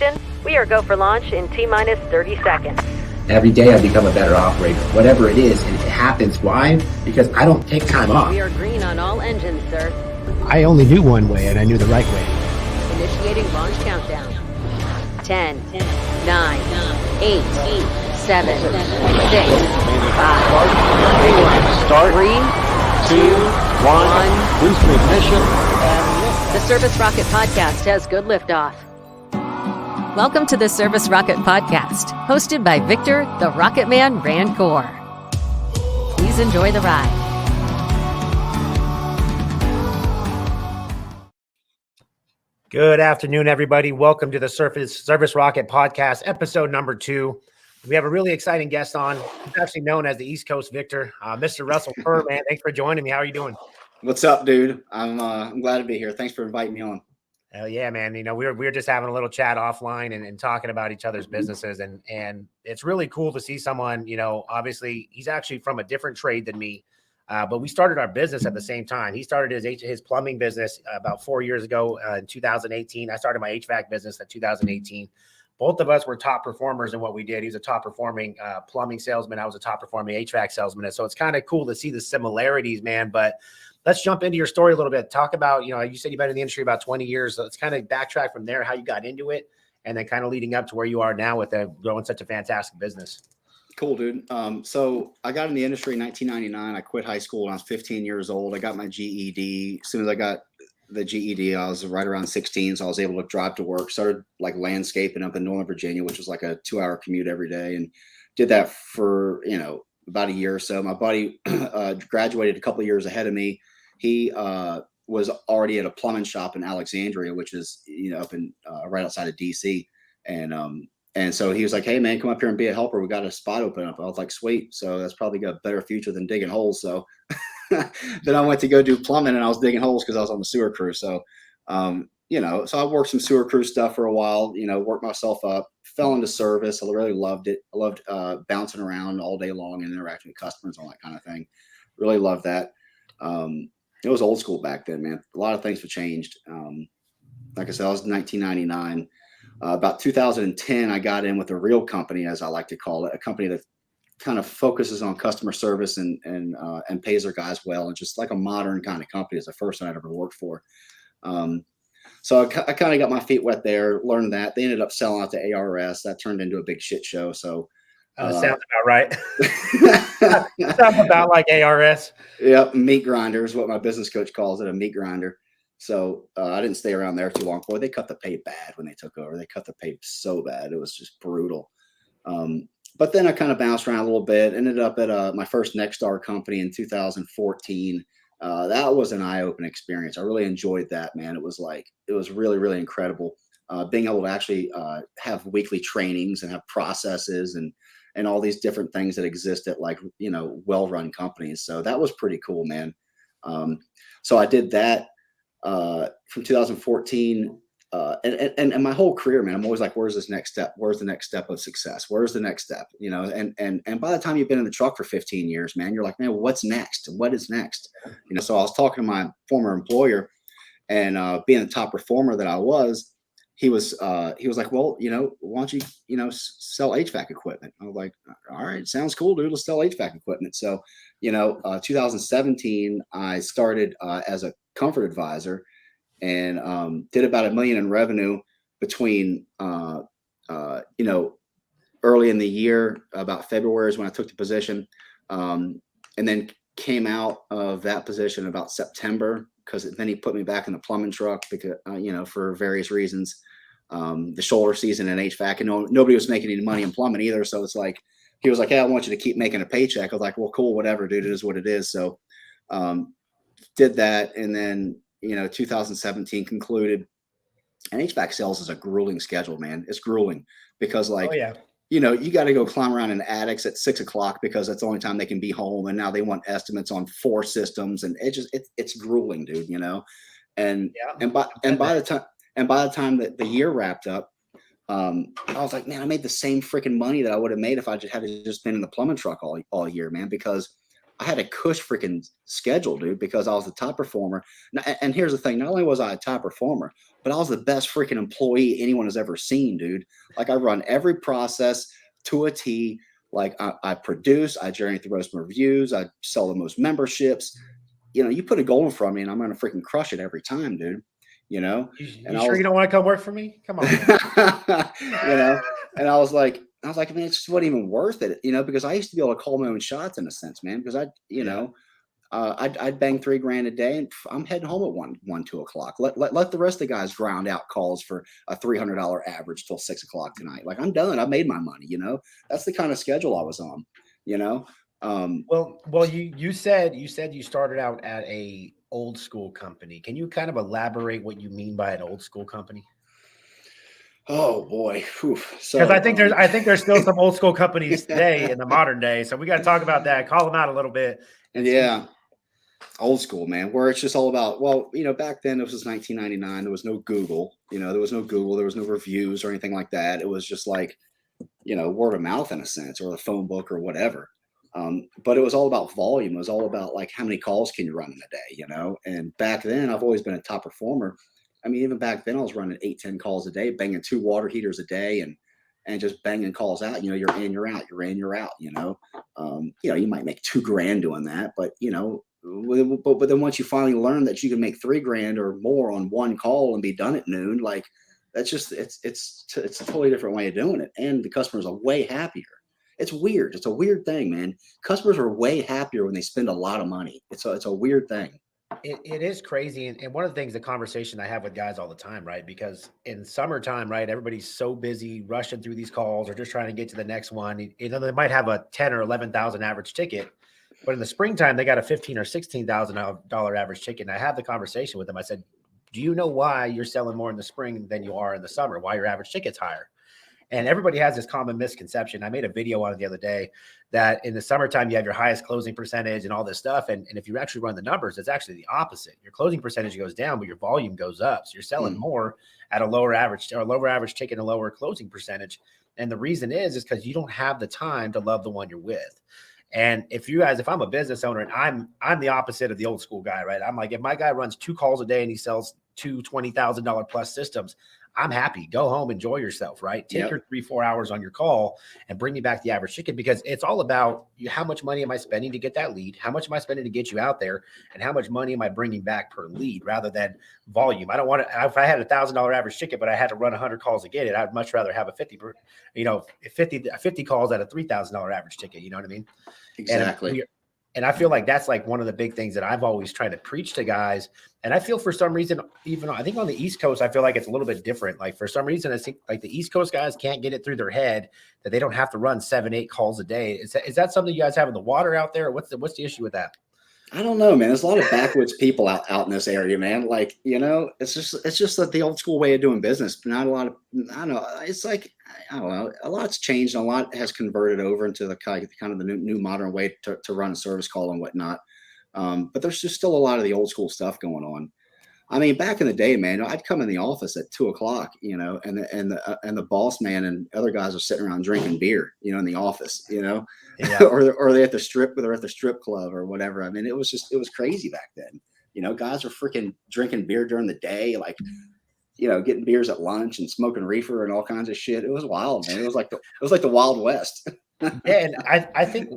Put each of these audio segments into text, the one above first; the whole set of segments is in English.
Houston, we are go for launch in T-minus 30 seconds. Every day I become a better operator, whatever it is, and it happens. Why? Because I don't take time off. We are green on all engines, sir. I only knew one way, and I knew the right way. Initiating launch countdown. 10, 9, 8, 7, 6, 5, 4, 3, 2, 1. Boost ignition. The Service Rocket Podcast has good liftoff. Welcome to the Service Rocket Podcast, hosted by Victor, the Rocket Man Rancour. Please enjoy the ride. Good afternoon, everybody. Welcome to the Service Rocket Podcast, episode number 2. We have a really exciting guest on. He's actually known as the East Coast Victor, Mr. Russell Furr, man. Thanks for joining me. How are you doing? What's up, dude? I'm glad to be here. Thanks for inviting me on. Hell yeah, man. You know, we were just having a little chat offline and talking about each other's businesses. And it's really cool to see someone, you know, obviously he's actually from a different trade than me. But we started our business at the same time. He started his plumbing business about 4 years ago in 2018. I started my HVAC business in 2018. Both of us were top performers in what we did. He was a top performing plumbing salesman. I was a top performing HVAC salesman. And so it's kind of cool to see the similarities, man. But let's jump into your story a little bit. Talk about, you know, you said you've been in the industry about 20 years. So let's kind of backtrack from there, how you got into it, and then kind of leading up to where you are now with growing such a fantastic business. Cool, dude. So I got in the industry in 1999. I quit high school when I was 15 years old. I got my GED. As soon as I got the GED, I was right around 16, so I was able to drive to work. Started like landscaping up in Northern Virginia, which was like a 2-hour commute every day, and did that for, you know, about a year or so. My buddy graduated a couple of years ahead of me. He was already at a plumbing shop in Alexandria, which is, you know, up in right outside of DC, and so he was like, "Hey man, come up here and be a helper. We got a spot open up." I was like, "Sweet." So that's probably got a better future than digging holes. So then I went to go do plumbing, and I was digging holes because I was on the sewer crew. So, you know, so I worked some sewer crew stuff for a while, you know, worked myself up, fell into service. I really loved it. I loved bouncing around all day long and interacting with customers, all that kind of thing. Really loved that. It was old school back then, man. A lot of things have changed. Like I said, I was in 1999. About 2010, I got in with a real company, as I like to call it, a company that kind of focuses on customer service and pays their guys well, and just like a modern kind of company. It's the first one I'd ever worked for. So I kind of got my feet wet there, learned that. They ended up selling out to ARS. That turned into a big shit show. So Sounds about right. Sounds about like ARS. Yep, meat grinder is what my business coach calls it, a meat grinder. So I didn't stay around there too long. Boy, they cut the pay bad when they took over. They cut the pay so bad. It was just brutal. But then I kind of bounced around a little bit, ended up at my first Nexstar company in 2014. That was an eye-opening experience. I really enjoyed that, man. It was really, really incredible. Being able to actually have weekly trainings and have processes and all these different things that exist at, like, you know, well-run companies. So that was pretty cool, man. So I did that from 2014. And my whole career, man, I'm always like, where's this next step? Where's the next step of success? Where's the next step? You know, and by the time you've been in the truck for 15 years, man, you're like, man, what's next? What is next? You know, so I was talking to my former employer, and being the top performer that I was, he was like, well, you know, why don't you, you know, sell HVAC equipment? I was like, all right, sounds cool, dude. Let's sell HVAC equipment. So, you know, 2017, I started as a comfort advisor, and did about $1 million in revenue between, you know, early in the year. About February is when I took the position, and then came out of that position about September, because then he put me back in the plumbing truck because, you know, for various reasons, the shoulder season in HVAC, and nobody was making any money in plumbing either. So it's like, he was like, "Hey, I want you to keep making a paycheck." I was like, "Well, cool, whatever, dude. It is what it is." So did that, and then, you know, 2017 concluded. And HVAC sales is a grueling schedule, man. It's grueling because, like, Oh, yeah. you know, you got to go climb around in attics at 6 o'clock because that's the only time they can be home. And now they want estimates on 4 systems, and it's grueling, dude, you know? And, Yeah. and by the time that the year wrapped up, I was like, man, I made the same freaking money that I would have made if I just had just been in the plumbing truck all year, man, because I had a cush freaking schedule, dude, because I was the top performer. And here's the thing: not only was I a top performer, but I was the best freaking employee anyone has ever seen, dude. Like I run every process to a T. Like I produce, I generate the most reviews, I sell the most memberships. You know, you put a goal in front of me, and I'm gonna freaking crush it every time, dude. You know, and You I sure was, you don't want to come work for me? Come on. you know, and I was like, man, it just wasn't even worth it, you know, because I used to be able to call my own shots in a sense, man, because you Yeah. know, I'd bang $3,000 a day, and I'm heading home at 2 o'clock. Let the rest of the guys ground out calls for a $300 average till 6 o'clock tonight. Like I'm done. I made my money. You know, that's the kind of schedule I was on. You know, um, Well, you said you started out at a old school company. Can you kind of elaborate what you mean by an old school company? oh boy, whew. Because So I think there's still some old school companies today in the modern day. So we got to talk about that. Call them out a little bit and see. yeah, old school, man, where it's just all about, well, you know, back then it was 1999. There was no Google. You know, there was no Google. There was no reviews or anything like that. It was just like, you know, word of mouth in a sense, or the phone book or whatever. But it was all about volume. It was all about like how many calls can you run in a day, you know? And back then, I've always been a top performer. I mean, even back then, I was running 8, 10 calls a day, banging 2 water heaters a day, and just banging calls out. You know, you're in, you're out, you're in, you're out. You know, you might make $2,000 doing that, but you know, but then once you finally learn that you can make $3,000 or more on one call and be done at noon, like that's just it's a totally different way of doing it, and the customers are way happier. It's weird. It's a weird thing, man. Customers are way happier when they spend a lot of money. It's a weird thing. It is crazy. And one of the things, the conversation I have with guys all the time, right? Because in summertime, right, everybody's so busy rushing through these calls or just trying to get to the next one. You know, they might have a 10 or 11,000 average ticket, but in the springtime, they got a 15 or $16,000 average ticket. And I had the conversation with them. I said, do you know why you're selling more in the spring than you are in the summer? Why your average ticket's higher? And everybody has this common misconception. I made a video on it the other day that in the summertime, you have your highest closing percentage and all this stuff. And if you actually run the numbers, it's actually the opposite. Your closing percentage goes down, but your volume goes up. So you're selling more at a lower average ticket and a lower closing percentage. And the reason is because you don't have the time to love the one you're with. And if I'm a business owner and I'm the opposite of the old school guy, right? I'm like, if my guy runs 2 calls a day and he sells two $20,000 plus systems, I'm happy. Go home, enjoy yourself, right? Take your 3-4 hours on your call and bring me back the average ticket, because it's all about how much money am I spending to get that lead? How much am I spending to get you out there? And how much money am I bringing back per lead rather than volume? I don't want to, if I had $1,000 average ticket, but I had to run 100 calls to get it, I'd much rather have a 50 calls at a $3,000 average ticket. You know what I mean? Exactly. And I feel like that's like one of the big things that I've always tried to preach to guys. And I feel for some reason, even I think on the East Coast, I feel like it's a little bit different. Like for some reason, I think like the East Coast guys can't get it through their head that they don't have to run 7-8 calls a day. Is that something you guys have in the water out there? What's the issue with that? I don't know, man. There's a lot of backwoods people out in this area, man. Like, you know, it's just like the old school way of doing business. But not a lot of, I don't know. It's like, I don't know. A lot's changed. And a lot has converted over into the kind of the new modern way to run a service call and whatnot. But there's just still a lot of the old school stuff going on. I mean, back in the day, man, I'd come in the office at 2 o'clock, you know, and the boss man and other guys are sitting around drinking beer, you know, in the office, you know, Yeah. or they at the strip, or they're at the strip club or whatever. I mean, it was crazy back then. You know, guys were freaking drinking beer during the day, like, you know, getting beers at lunch and smoking reefer and all kinds of shit. It was wild, man. It was like the Wild West. Yeah, and I think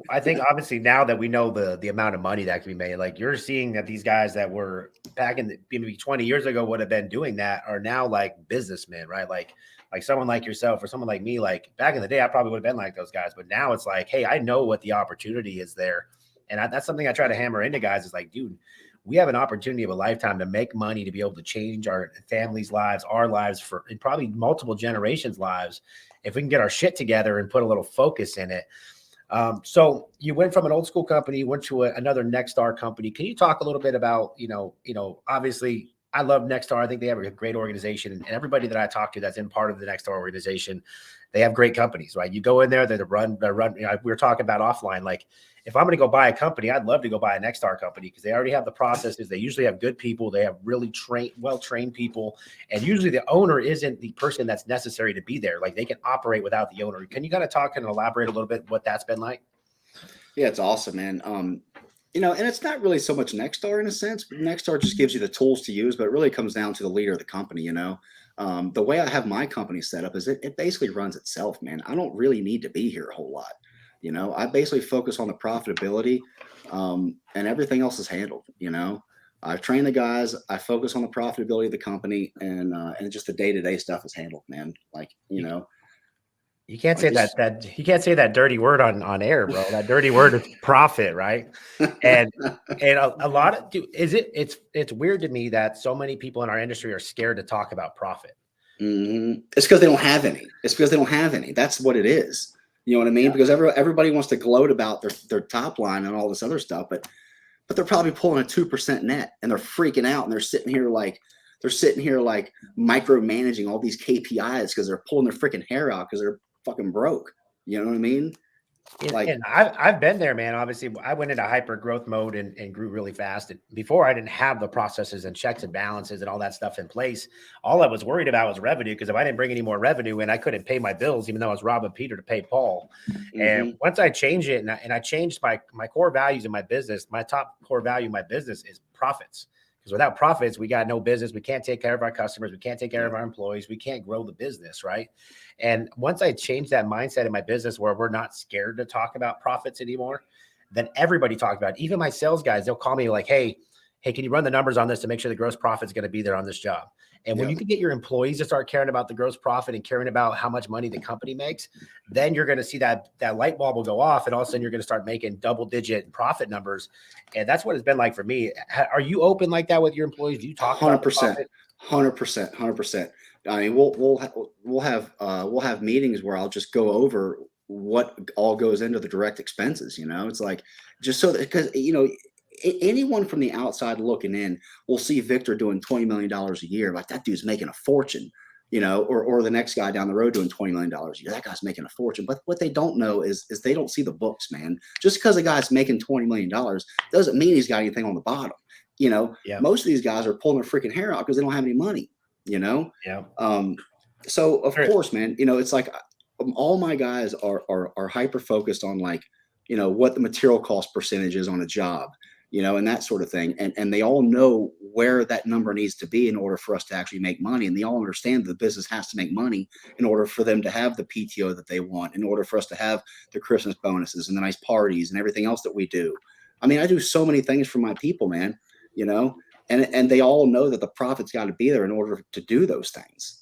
obviously now that we know the amount of money that can be made, like you're seeing that these guys that were back in maybe 20 years ago would have been doing that are now like businessmen, right? Like someone like yourself or someone like me, like back in the day, I probably would have been like those guys, but now it's like, hey, I know what the opportunity is there, and that's something I try to hammer into guys. Is like, dude, we have an opportunity of a lifetime to make money, to be able to change our families' lives, our lives, and probably multiple generations' lives, if we can get our shit together and put a little focus in it. So you went from an old school company, went to another Nexstar company. Can you talk a little bit about, obviously I love Nexstar. I think they have a great organization, and everybody that I talk to that's in part of the Nexstar organization, they have great companies, right? You go in there, they're run. We were talking about offline. Like if I'm going to go buy a company, I'd love to go buy a Nexstar company because they already have the processes. They usually have good people. They have really well-trained people. And usually the owner isn't the person that's necessary to be there. Like they can operate without the owner. Can you kind of talk and elaborate a little bit what that's been like? Yeah, it's awesome, man. And it's not really so much Nexstar in a sense, but Nexstar just gives you the tools to use, but it really comes down to the leader of the company. The way I have my company set up is it basically runs itself, man. I don't really need to be here a whole lot. I basically focus on the profitability, and everything else is handled. I've trained the guys. I focus on the profitability of the company, and just the day-to-day stuff is handled, man. You can't say you can't say that dirty word on air, bro. That dirty word is profit, right? And a lot of it's weird to me that so many people in our industry are scared to talk about profit. Mm-hmm. It's because they don't have any. That's what it is. You know what I mean? Yeah. Because everybody wants to gloat about their top line and all this other stuff, but they're probably pulling a 2% net and they're freaking out and they're sitting here like micromanaging all these KPIs because they're pulling their freaking hair out because they're fucking broke. You know what I mean? And I've been there, man. Obviously, I went into hyper growth mode and grew really fast. And before, I didn't have the processes and checks and balances and all that stuff in place. All I was worried about was revenue, because if I didn't bring any more revenue in, I couldn't pay my bills, even though I was robbing Peter to pay Paul. Mm-hmm. And once I changed it and I changed my core values in my business, my top core value in my business is profits. Because without profits, we got no business. We can't take care of our customers. We can't take care of our employees. We can't grow the business, right? And once I changed that mindset in my business where we're not scared to talk about profits anymore, then everybody talks about it. Even my sales guys, they'll call me like, hey, can you run the numbers on this to make sure the gross profit is going to be there on this job? And when you can get your employees to start caring about the gross profit and caring about how much money the company makes, then you're going to see that light bulb will go off, and all of a sudden you're going to start making double-digit profit numbers. And that's what it's been like for me. Are you open like that with your employees? Do you talk 100%, 100%? I mean, we'll have meetings where I'll just go over what all goes into the direct expenses. It's like, just so that, because anyone from the outside looking in will see Victor doing $20 million a year. Like, that dude's making a fortune, or the next guy down the road doing $20 million a year. That guy's making a fortune. But what they don't know is they don't see the books, man. Just because a guy's making $20 million doesn't mean he's got anything on the bottom. Most of these guys are pulling their freaking hair out because they don't have any money, Yeah. So of course, man, it's like all my guys are hyper focused on what the material cost percentage is on a job, and that sort of thing. And they all know where that number needs to be in order for us to actually make money. And they all understand that the business has to make money in order for them to have the PTO that they want, in order for us to have the Christmas bonuses and the nice parties and everything else that we do. I mean, I do so many things for my people, man, and they all know that the profit's got to be there in order to do those things.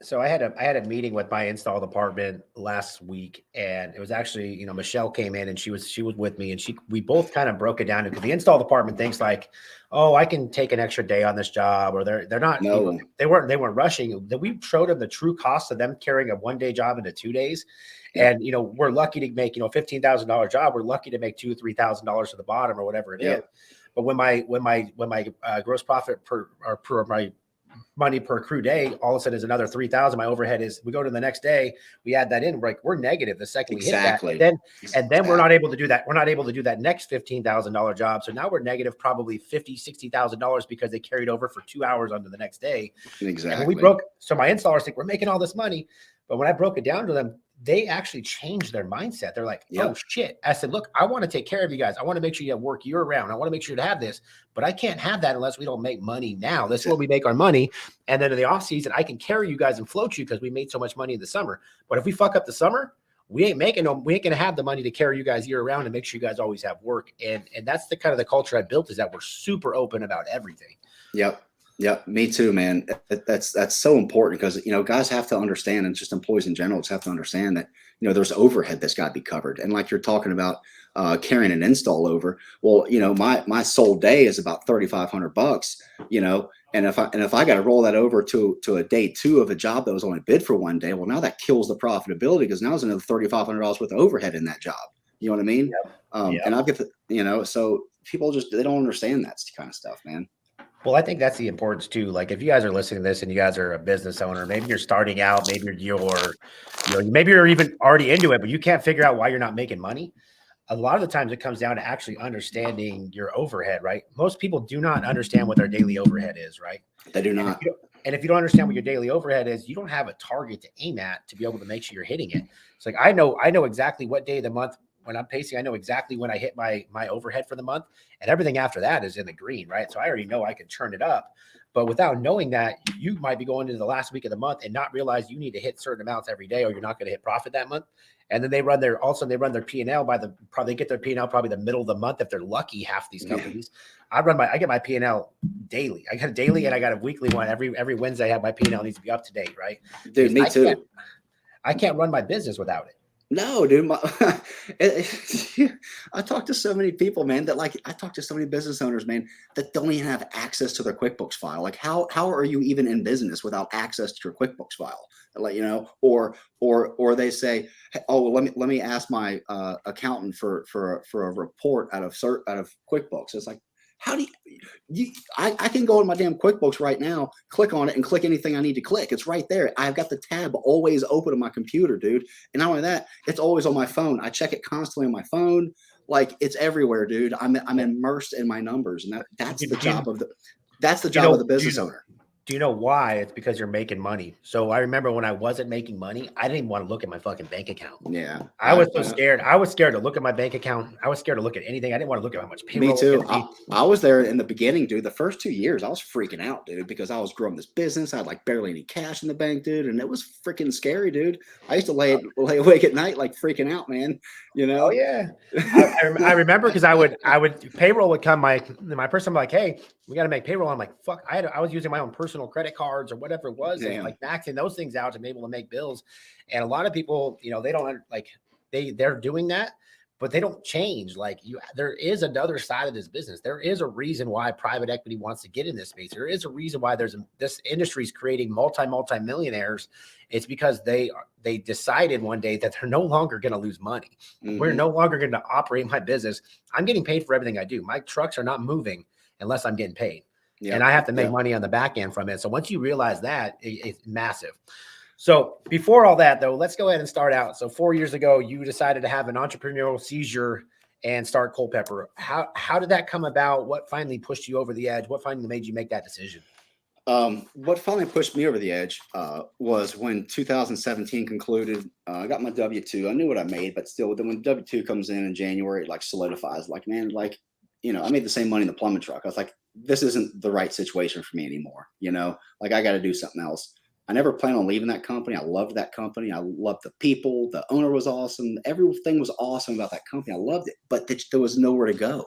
So I had a meeting with my install department last week, and it was actually, Michelle came in and she was with me, and we both kind of broke it down, because the install department thinks like, oh, I can take an extra day on this job, or they're not. No. They weren't rushing. We showed them the true cost of them carrying a 1 day job into 2 days. Yeah. And, we're lucky to make, $15,000 job. We're lucky to make $2,000 or $3,000 to the bottom or whatever it is. But when my gross profit per my money per crew day, all of a sudden is another 3,000. My overhead is, we go to the next day, we add that in, we're negative the second we hit that. And then we're not able to do that. We're not able to do that next $15,000 job. So now we're negative probably $50,000, $60,000 because they carried over for 2 hours onto the next day. Exactly. And so my installers think we're making all this money. But when I broke it down to them, they actually changed their mindset. They're like, oh shit. I said, look, I want to take care of you guys. I want to make sure you have work year round. I want to make sure you have this, but I can't have that unless we don't make money now. This is where we make our money. And then in the off season, I can carry you guys and float you because we made so much money in the summer. But if we fuck up the summer, we ain't going to have the money to carry you guys year round and make sure you guys always have work. And that's the kind of the culture I built, is that we're super open about everything. Yep. Yeah, me too, man. That's so important, because guys have to understand, and just employees in general just have to understand that there's overhead that's got to be covered. And like you're talking about carrying an install over, well, my sole day is about $3,500, and if I got to roll that over to a day 2 of a job that was only bid for 1 day, well, now that kills the profitability, because now there's another $3,500 worth of overhead in that job. You know what I mean? Yep. And I'll get so people they don't understand that kind of stuff, man. Well, I think that's the importance too. Like, if you guys are listening to this and you guys are a business owner, maybe you're starting out, maybe maybe you're even already into it, but you can't figure out why you're not making money. A lot of the times it comes down to actually understanding your overhead, right? Most people do not understand what their daily overhead is, right? They do not. And if you don't understand what your daily overhead is, you don't have a target to aim at to be able to make sure you're hitting it. It's like, I know exactly what day of the month when I'm pacing, I know exactly when I hit my overhead for the month, and everything after that is in the green, right? So I already know I can turn it up. But without knowing that, you might be going into the last week of the month and not realize you need to hit certain amounts every day, or you're not going to hit profit that month. And then they run their P&L they get their P&L probably the middle of the month if they're lucky. Half these companies, I get my P&L daily. I got a daily and I got a weekly one. Every Wednesday, I have my P&L needs to be up to date, right? Dude, me too. I can't run my business without it. No, dude. I talk to so many people, man, I talk to so many business owners, man, that don't even have access to their QuickBooks file. Like, how are you even in business without access to your QuickBooks file? Like, or they say, hey, oh, well, let me ask my accountant for a report out of QuickBooks. It's like, how do I can go in my damn QuickBooks right now, click on it and click anything I need to click. It's right there. I've got the tab always open on my computer, dude. And not only that, it's always on my phone. I check it constantly on my phone. Like, it's everywhere, dude. I'm immersed in my numbers. And that's the job of the business owner. Do you know why? It's because you're making money. So I remember when I wasn't making money, I didn't even want to look at my fucking bank account. Yeah. I was so scared. I was scared to look at my bank account. I was scared to look at anything. I didn't want to look at how much payroll. Me too. I was there in the beginning, dude. The first 2 years, I was freaking out, dude, because I was growing this business. I had like barely any cash in the bank, dude. And it was freaking scary, dude. I used to lay awake at night, like freaking out, man. Oh yeah. I remember because I would payroll would come, my person would be like, hey, we got to make payroll. I'm like, fuck. I was using my own personal credit cards or whatever it was, and like maxing those things out to be able to make bills. And a lot of people, they don't like they're doing that, but they don't change. Like there is another side of this business. There is a reason why private equity wants to get in this space. There is a reason why this industry is creating multi-millionaires. It's because they decided one day that they're no longer going to lose money. Mm-hmm. We're no longer going to operate my business. I'm getting paid for everything I do. My trucks are not moving unless I'm getting paid. Yep. And I have to make money on the back end from it. So once you realize that, it's massive. So before all that, though, let's go ahead and start out. So 4 years ago, you decided to have an entrepreneurial seizure and start Culpeper. How did that come about? What finally pushed you over the edge? What finally made you make that decision? What finally pushed me over the edge was when 2017 concluded. I got my W-2. I knew what I made, but still, then when W-2 comes in January, it like solidifies. Like, man, like, I made the same money in the plumbing truck. I was like, this isn't the right situation for me anymore. Like I got to do something else. I never planned on leaving that company. I loved that company. I loved the people. The owner was awesome. Everything was awesome about that company. I loved it, but there was nowhere to go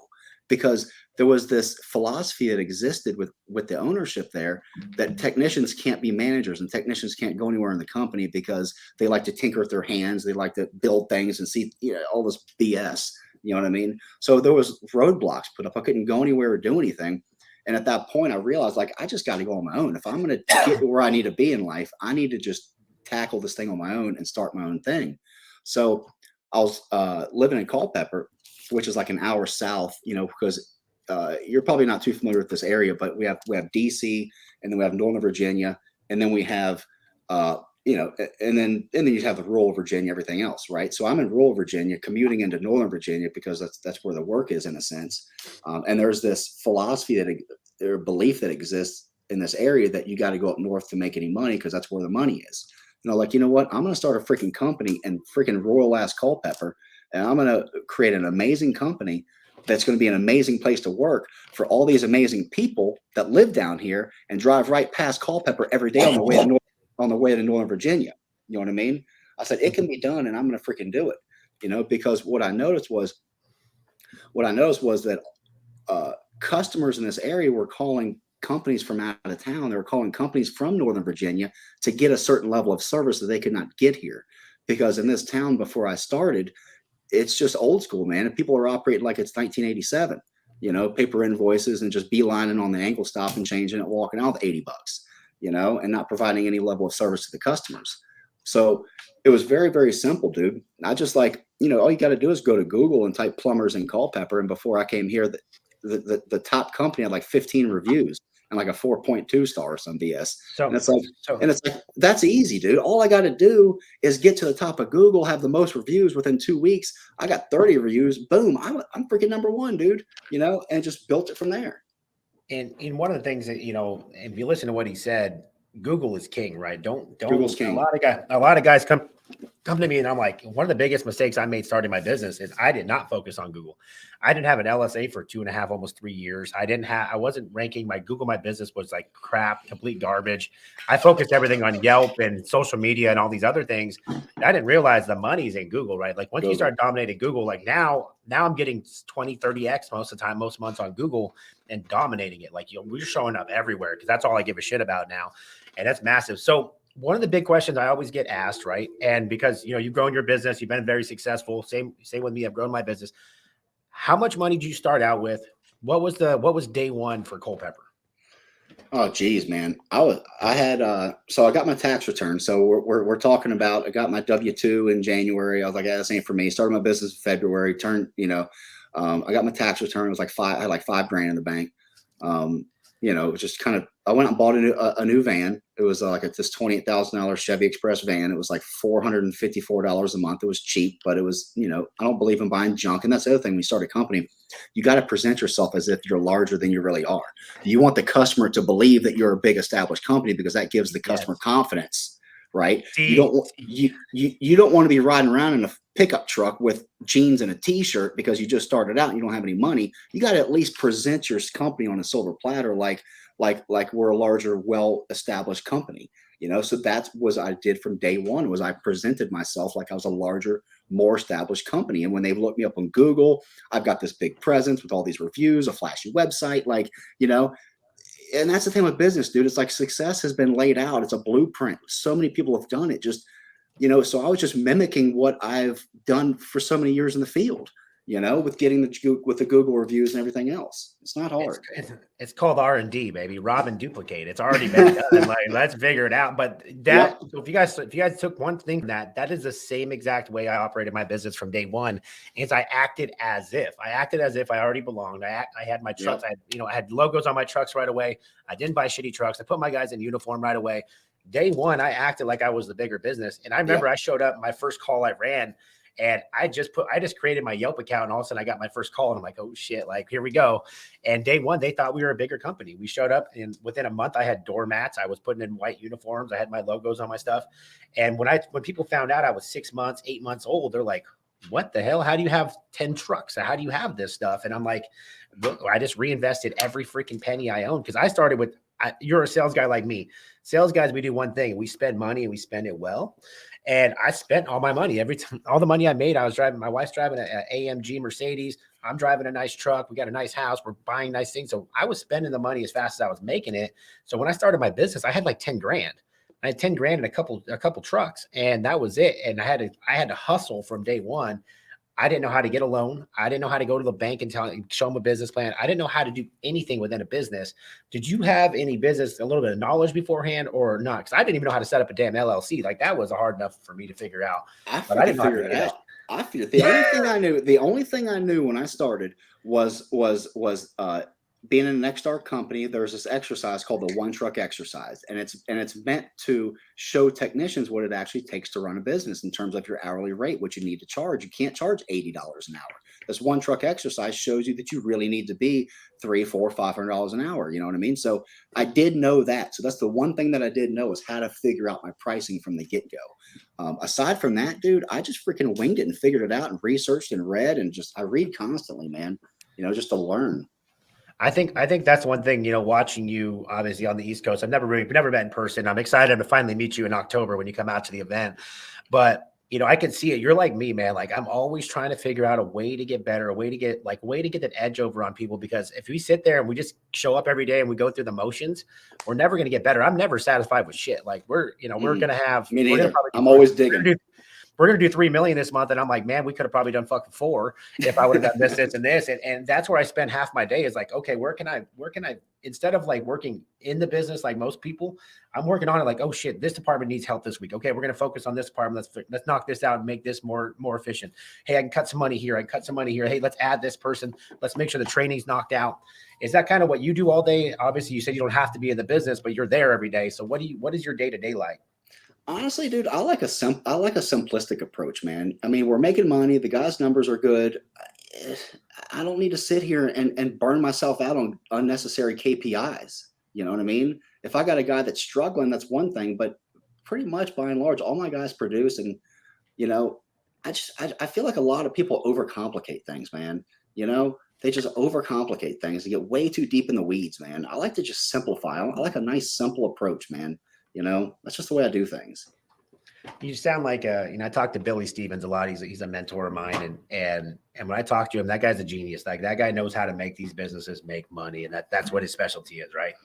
because there was this philosophy that existed with the ownership there that technicians can't be managers and technicians can't go anywhere in the company because they like to tinker with their hands. They like to build things and see all this BS. You know what I mean? So there was roadblocks put up. I couldn't go anywhere or do anything. And at that point, I realized, like, I just got to go on my own. If I'm going to get where I need to be in life, I need to just tackle this thing on my own and start my own thing. So I was living in Culpeper, which is like an hour south, because you're probably not too familiar with this area, but we have DC, and then we have Northern Virginia, and then we have and then you have the rural Virginia, everything else, right? So I'm in rural Virginia, commuting into Northern Virginia because that's where the work is in a sense. And there's this philosophy or belief that exists in this area that you got to go up north to make any money because that's where the money is. Like, you know what? I'm going to start a freaking company in freaking rural ass Culpeper, and I'm going to create an amazing company that's going to be an amazing place to work for all these amazing people that live down here and drive right past Culpeper every day on the way to Northern Virginia. You know what I mean? I said, it can be done and I'm going to freaking do it, because what I noticed was that customers in this area were calling companies from out of town. They were calling companies from Northern Virginia to get a certain level of service that they could not get here. Because in this town before I started, it's just old school, man. And people are operating like it's 1987, paper invoices and just beelining on the ankle stop and changing it, walking out with $80. And not providing any level of service to the customers. So it was very, very simple, dude. I just all you got to do is go to Google and type plumbers in Culpeper. And before I came here, the top company had like 15 reviews and like a 4.2 star or some BS. And it's like, that's easy, dude. All I got to do is get to the top of Google, have the most reviews within 2 weeks. I got 30 reviews. Boom. I'm freaking number one, dude, and just built it from there. And one of the things that, if you listen to what he said, Google is king, right? Don't Google's king. A lot of guys come come to me and I'm like, one of the biggest mistakes I made starting my business is I did not focus on Google. I didn't have an LSA for 2.5, almost 3 years. I wasn't ranking my Google. My business was like crap, complete garbage. I focused everything on Yelp and social media and all these other things. I didn't realize the money's in Google, right? Like once you start dominating Google, like now I'm getting 20, 30X most of the time, most months on Google and dominating it. Like we're showing up everywhere because that's all I give a shit about now. And that's massive. So one of the big questions I always get asked, right? And because, you've grown your business, you've been very successful. Same with me. I've grown my business. How much money did you start out with? What was day one for Culpeper? Oh, geez, man. So I got my tax return. So we're talking about, I got my W-2 in January. I was like, yeah, this ain't for me. Started my business in February, I got my tax return. It was like I had like $5,000 in the bank. Just kind of, I went and bought a new van. It was this $28,000 Chevy Express van. It was like $454 a month. It was cheap, but it was, I don't believe in buying junk. And that's the other thing. When you start a company, you got to present yourself as if you're larger than you really are. You want the customer to believe that you're a big established company because that gives the customer confidence, right? You don't want to be riding around in a pickup truck with jeans and a t-shirt because you just started out and you don't have any money. You got to at least present your company on a silver platter like we're a larger, well-established company, so that was I did from day one. Was I presented myself like I was a larger, more established company. And when they look me up on Google, I've got this big presence with all these reviews, a flashy website, and that's the thing with business, dude. It's like success has been laid out. It's a blueprint. So many people have done it. So I was just mimicking what I've done for so many years in the field, with getting the Google reviews and everything else. It's not hard. It's called R&D, baby. Rob and duplicate. It's already been done. Like, let's figure it out. But so if you guys took one thing from that is the same exact way I operated my business from day one. Is I acted as if I already belonged. I had my trucks. I had logos on my trucks right away. I didn't buy shitty trucks. I put my guys in uniform right away. Day one, I acted like I was the bigger business. And I remember I showed up, my first call I ran, and I just created my Yelp account, and all of a sudden I got my first call, and I'm like, oh shit, like here we go. And day one, they thought we were a bigger company. We showed up, and within a month I had doormats. I was putting in white uniforms. I had my logos on my stuff. And when people found out I was 6 months, 8 months old, they're like, what the hell? How do you have 10 trucks? How do you have this stuff? And I'm like, look, I just reinvested every freaking penny I own. Cause I started with, you're a sales guy like me. Sales guys, we do one thing. We spend money and we spend it well. And I spent all my money every time, all the money I made. My wife's driving an AMG Mercedes. I'm driving a nice truck. We got a nice house. We're buying nice things. So I was spending the money as fast as I was making it. So when I started my business, I had like 10 grand. I had 10 grand and a couple trucks, and that was it. And I had to hustle from day one. I didn't know how to get a loan. I didn't know how to go to the bank and show them a business plan. I didn't know how to do anything within a business. Did you have any business, a little bit of knowledge beforehand or not? Because I didn't even know how to set up a damn LLC. Like that was hard enough for me to figure out. But I didn't figure it out. The only thing I knew when I started was being in an X-Star company. There's this exercise called the one truck exercise, and it's meant to show technicians what it actually takes to run a business in terms of your hourly rate, what you need to charge. You can't charge $80 an hour. This one truck exercise shows you that you really need to be $300, $400, $500 an hour. You know what I mean? So I did know that. So that's the one thing that I did know is how to figure out my pricing from the get-go. Aside from that, dude, I just freaking winged it and figured it out and researched and read and I read constantly, man, just to learn. I think that's one thing, watching you obviously on the East Coast. I've never met in person. I'm excited to finally meet you in October when you come out to the event. But, I can see it. You're like me, man. Like I'm always trying to figure out a way to get better, a way to get that edge over on people. Because if we sit there and we just show up every day and we go through the motions, we're never going to get better. I'm never satisfied with shit. Like we're going to have. Me neither. I'm always digging. We're going to do 3 million this month. And I'm like, man, we could have probably done fucking 4 if I would have done this, this, and this. And that's where I spend half my day is like, okay, where can I, instead of like working in the business, like most people, I'm working on it. Like, oh shit, this department needs help this week. Okay. We're going to focus on this department. Let's knock this out and make this more efficient. Hey, I can cut some money here. Hey, let's add this person. Let's make sure the training's knocked out. Is that kind of what you do all day? Obviously you said you don't have to be in the business, but you're there every day. So what is your day-to-day like? Honestly, dude, I like a simplistic approach, man. I mean, we're making money. The guy's numbers are good. I don't need to sit here and burn myself out on unnecessary KPIs. You know what I mean? If I got a guy that's struggling, that's one thing, but pretty much by and large, all my guys produce. And you know, I feel like a lot of people overcomplicate things, man. You know, they just overcomplicate things. They get way too deep in the weeds, man. I like to just simplify. I like a nice, simple approach, man. You know, that's just the way I do things. You sound like I talk to Billy Stevens a lot. He's a mentor of mine, and when I talk to him, that guy's a genius. Like that guy knows how to make these businesses make money, and that's what his specialty is, right?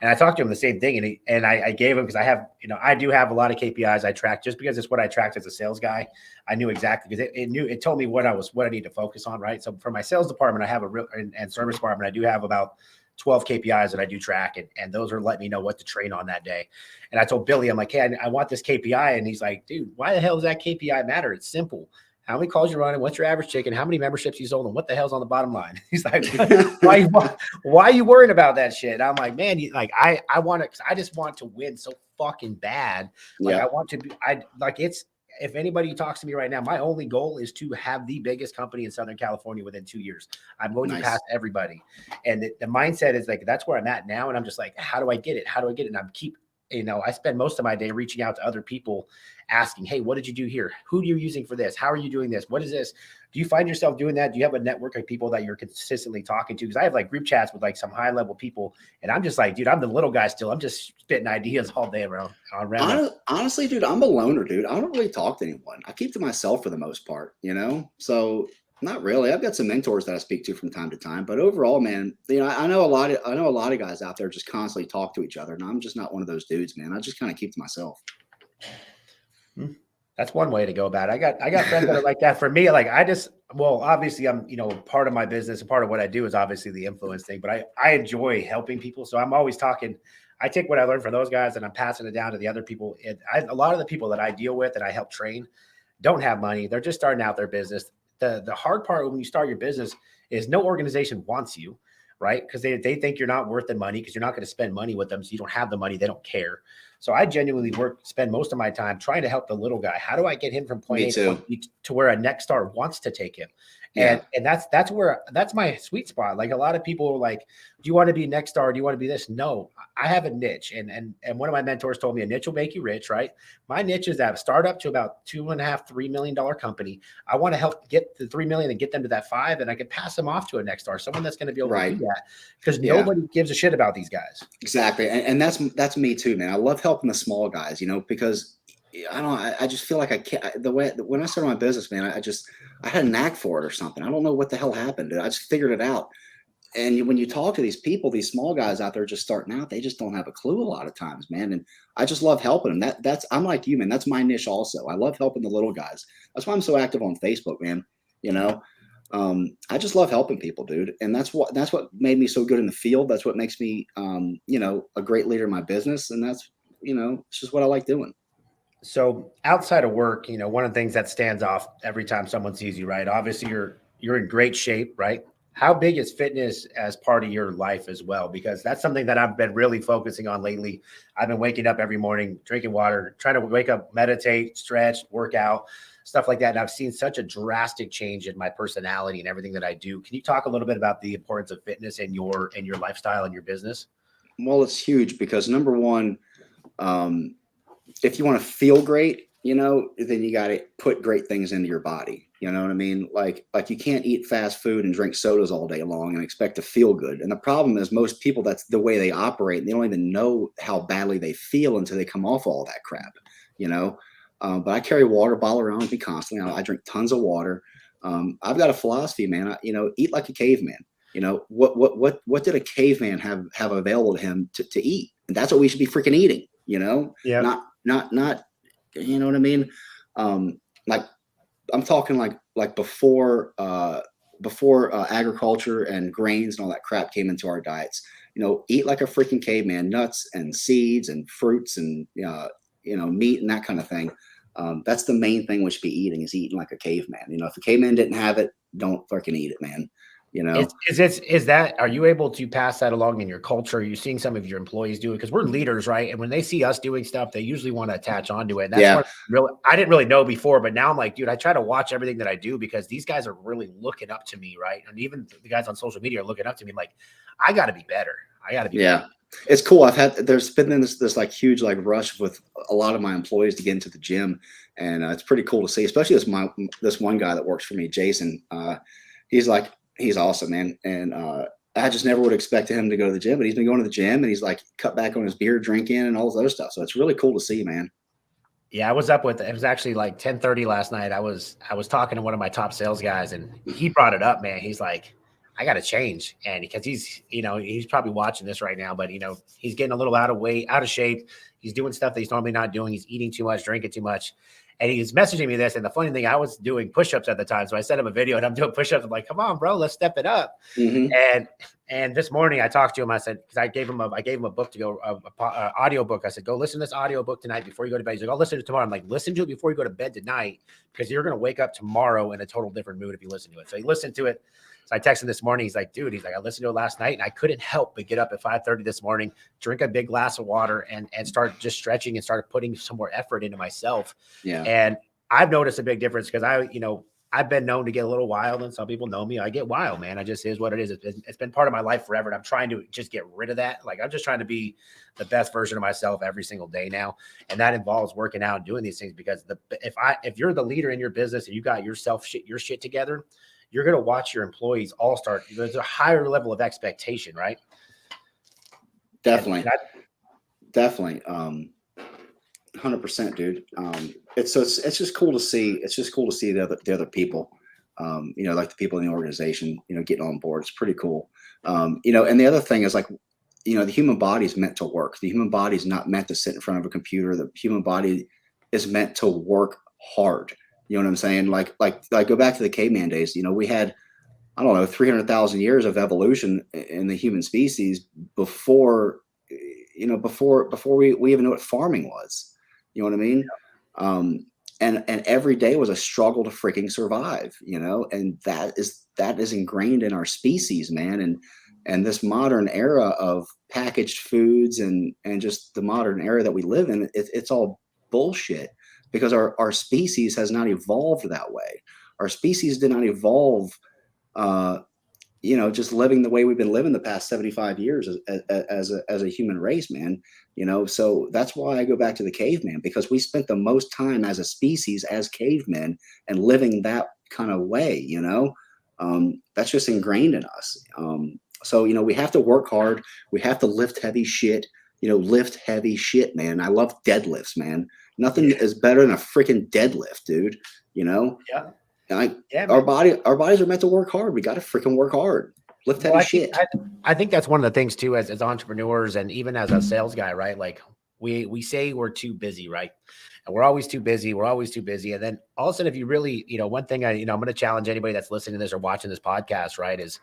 And I talked to him the same thing, and I gave him, because I have, I do have a lot of KPIs I track, just because it's what I tracked as a sales guy. I knew exactly, because it told me what I need to focus on, right? So for my sales department, I have and service department, I do have about 12 KPIs that I do track, and those are letting me know what to train on that day. And I told Billy, I'm like, hey, I want this KPI. And he's like, dude, why the hell does that KPI matter? It's simple. How many calls you're running? What's your average ticket? How many memberships you sold? And what the hell's on the bottom line? He's like, why are you worried about that shit? And I'm like, man, I want to, I just want to win so fucking bad. Like, I want to be, if anybody talks to me right now, my only goal is to have the biggest company in Southern California within 2 years. I'm going to pass everybody. And the mindset is like, that's where I'm at now. And I'm just like, how do I get it? How do I get it? And I spend most of my day reaching out to other people, asking, hey, what did you do here? Who are you using for this? How are you doing this? What is this? Do you find yourself doing that? Do you have a network of people that you're consistently talking to? Because I have like group chats with like some high level people, and I'm just like, dude, I'm the little guy still. I'm just spitting ideas all day around. Honestly, dude, I'm a loner, dude. I don't really talk to anyone. I keep to myself for the most part, So not really. I've got some mentors that I speak to from time to time, but overall, man, I know a lot of guys out there just constantly talk to each other, and I'm just not one of those dudes, man. I just kind of keep to myself. That's one way to go about it. I got friends that are like that. For me, like obviously I'm, part of my business and part of what I do is obviously the influence thing, but I enjoy helping people. So I'm always talking. I take what I learned from those guys and I'm passing it down to the other people. And a lot of the people that I deal with and I help train don't have money. They're just starting out their business. The hard part when you start your business is no organization wants you, right? Because they think you're not worth the money, because you're not going to spend money with them. So you don't have the money. They don't care. So I genuinely spend most of my time trying to help the little guy. How do I get him from point A to point B to where a next star wants to take him? And that's my sweet spot. Like a lot of people are like, do you want to be next star? Do you want to be this? No, I have a niche. And one of my mentors told me a niche will make you rich, right? My niche is that a startup to about $2.5–3 million company. I want to help get the 3 million and get them to that 5, and I can pass them off to a next star, someone that's going to be able to do that, because nobody gives a shit about these guys. Exactly. And that's me too, man. I love helping the small guys, because I just feel like I can't, when I started my business, man, I had a knack for it or something. I don't know what the hell happened, dude. I just figured it out. And when you talk to these people, these small guys out there just starting out, they just don't have a clue a lot of times, man. And I just love helping them. I'm like you, man. That's my niche also. I love helping the little guys. That's why I'm so active on Facebook, man. I just love helping people, dude. And that's what made me so good in the field. That's what makes me, a great leader in my business. And that's, it's just what I like doing. So outside of work, one of the things that stands off every time someone sees you, right? Obviously you're in great shape, right? How big is fitness as part of your life as well? Because that's something that I've been really focusing on lately. I've been waking up every morning, drinking water, trying to wake up, meditate, stretch, work out, stuff like that. And I've seen such a drastic change in my personality and everything that I do. Can you talk a little bit about the importance of fitness in your lifestyle and your business? Well, it's huge because number one, if you want to feel great, then you got to put great things into your body. You know what I mean? Like you can't eat fast food and drink sodas all day long and expect to feel good. And the problem is most people, that's the way they operate. And they don't even know how badly they feel until they come off all that crap, But I carry a water bottle around with me constantly. I drink tons of water. I've got a philosophy, man. Eat like a caveman. What did a caveman have available to him to eat? And that's what we should be freaking eating, Yeah. Not, you know what I mean? Like I'm talking like before agriculture and grains and all that crap came into our diets, eat like a freaking caveman, nuts and seeds and fruits and, meat and that kind of thing. That's the main thing we should be eating, is eating like a caveman. If a caveman didn't have it, don't freaking eat it, man. Are you able to pass that along in your culture? Are you seeing some of your employees do it? Because we're leaders, right? And when they see us doing stuff, they usually want to attach onto it. And that's I didn't really know before, but now I'm like, dude, I try to watch everything that I do because these guys are really looking up to me, right? And even the guys on social media are looking up to me like, I got to be better. I got to be better. It's cool. There's been this like huge like rush with a lot of my employees to get into the gym, and it's pretty cool to see, especially this one guy that works for me, Jason. He's awesome, man. And I just never would expect him to go to the gym, but he's been going to the gym and he's like cut back on his beer drinking and all this other stuff. So it's really cool to see, man. Yeah, I was up with, it was actually like 10:30 last night. I was talking to one of my top sales guys, and he brought it up, man. He's like, I got to change. And because he's probably watching this right now, but he's getting a little out of shape. He's doing stuff that he's normally not doing. He's eating too much, drinking too much. And he's messaging me this. And the funny thing, I was doing push-ups at the time. So I sent him a video and I'm doing push-ups. I'm like, come on, bro, let's step it up. Mm-hmm. And this morning I talked to him. I said, because I gave him a book to go, audio book. I said, go listen to this audio book tonight before you go to bed. He's like, I'll listen to it tomorrow. I'm like, listen to it before you go to bed tonight, because you're going to wake up tomorrow in a total different mood if you listen to it. So he listened to it. So I texted him this morning. He's like, dude, I listened to it last night and I couldn't help but get up at 5:30 this morning, drink a big glass of water and start just stretching and start putting some more effort into myself. Yeah. And I've noticed a big difference because I've been known to get a little wild, and some people know me. I get wild, man. I just is what it is. It's been part of my life forever. And I'm trying to just get rid of that. Like, I'm just trying to be the best version of myself every single day now. And that involves working out and doing these things, because if you're the leader in your business and you got your shit together, you're going to watch your employees all start. There's a higher level of expectation, right? Definitely. Definitely. 100%, dude. It's just cool to see. It's just cool to see the other people, like the people in the organization, getting on board. It's pretty cool. And the other thing is, like, the human body is meant to work. The human body is not meant to sit in front of a computer. The human body is meant to work hard. You know what I'm saying? Like go back to the caveman days. We had, I don't know, 300,000 years of evolution in the human species before we even knew what farming was. You know what I mean? And every day was a struggle to freaking survive, and that is ingrained in our species, man. And this modern era of packaged foods and just the modern era that we live in, it's all bullshit, because our species has not evolved that way. Our species did not evolve, just living the way we've been living the past 75 years as a human race, man. So that's why I go back to the caveman, because we spent the most time as a species as cavemen and living that kind of way. That's just ingrained in us. So we have to work hard. We have to lift heavy shit. Lift heavy shit, man. I love deadlifts, man. Nothing is better than a freaking deadlift, dude. Yeah. Our bodies are meant to work hard. We got to freaking work hard. Lift heavy shit. I think that's one of the things too, as entrepreneurs and even as a sales guy, right? Like we say we're too busy, right? And we're always too busy. And then all of a sudden, if you really, one thing I'm going to challenge anybody that's listening to this or watching this podcast, right, is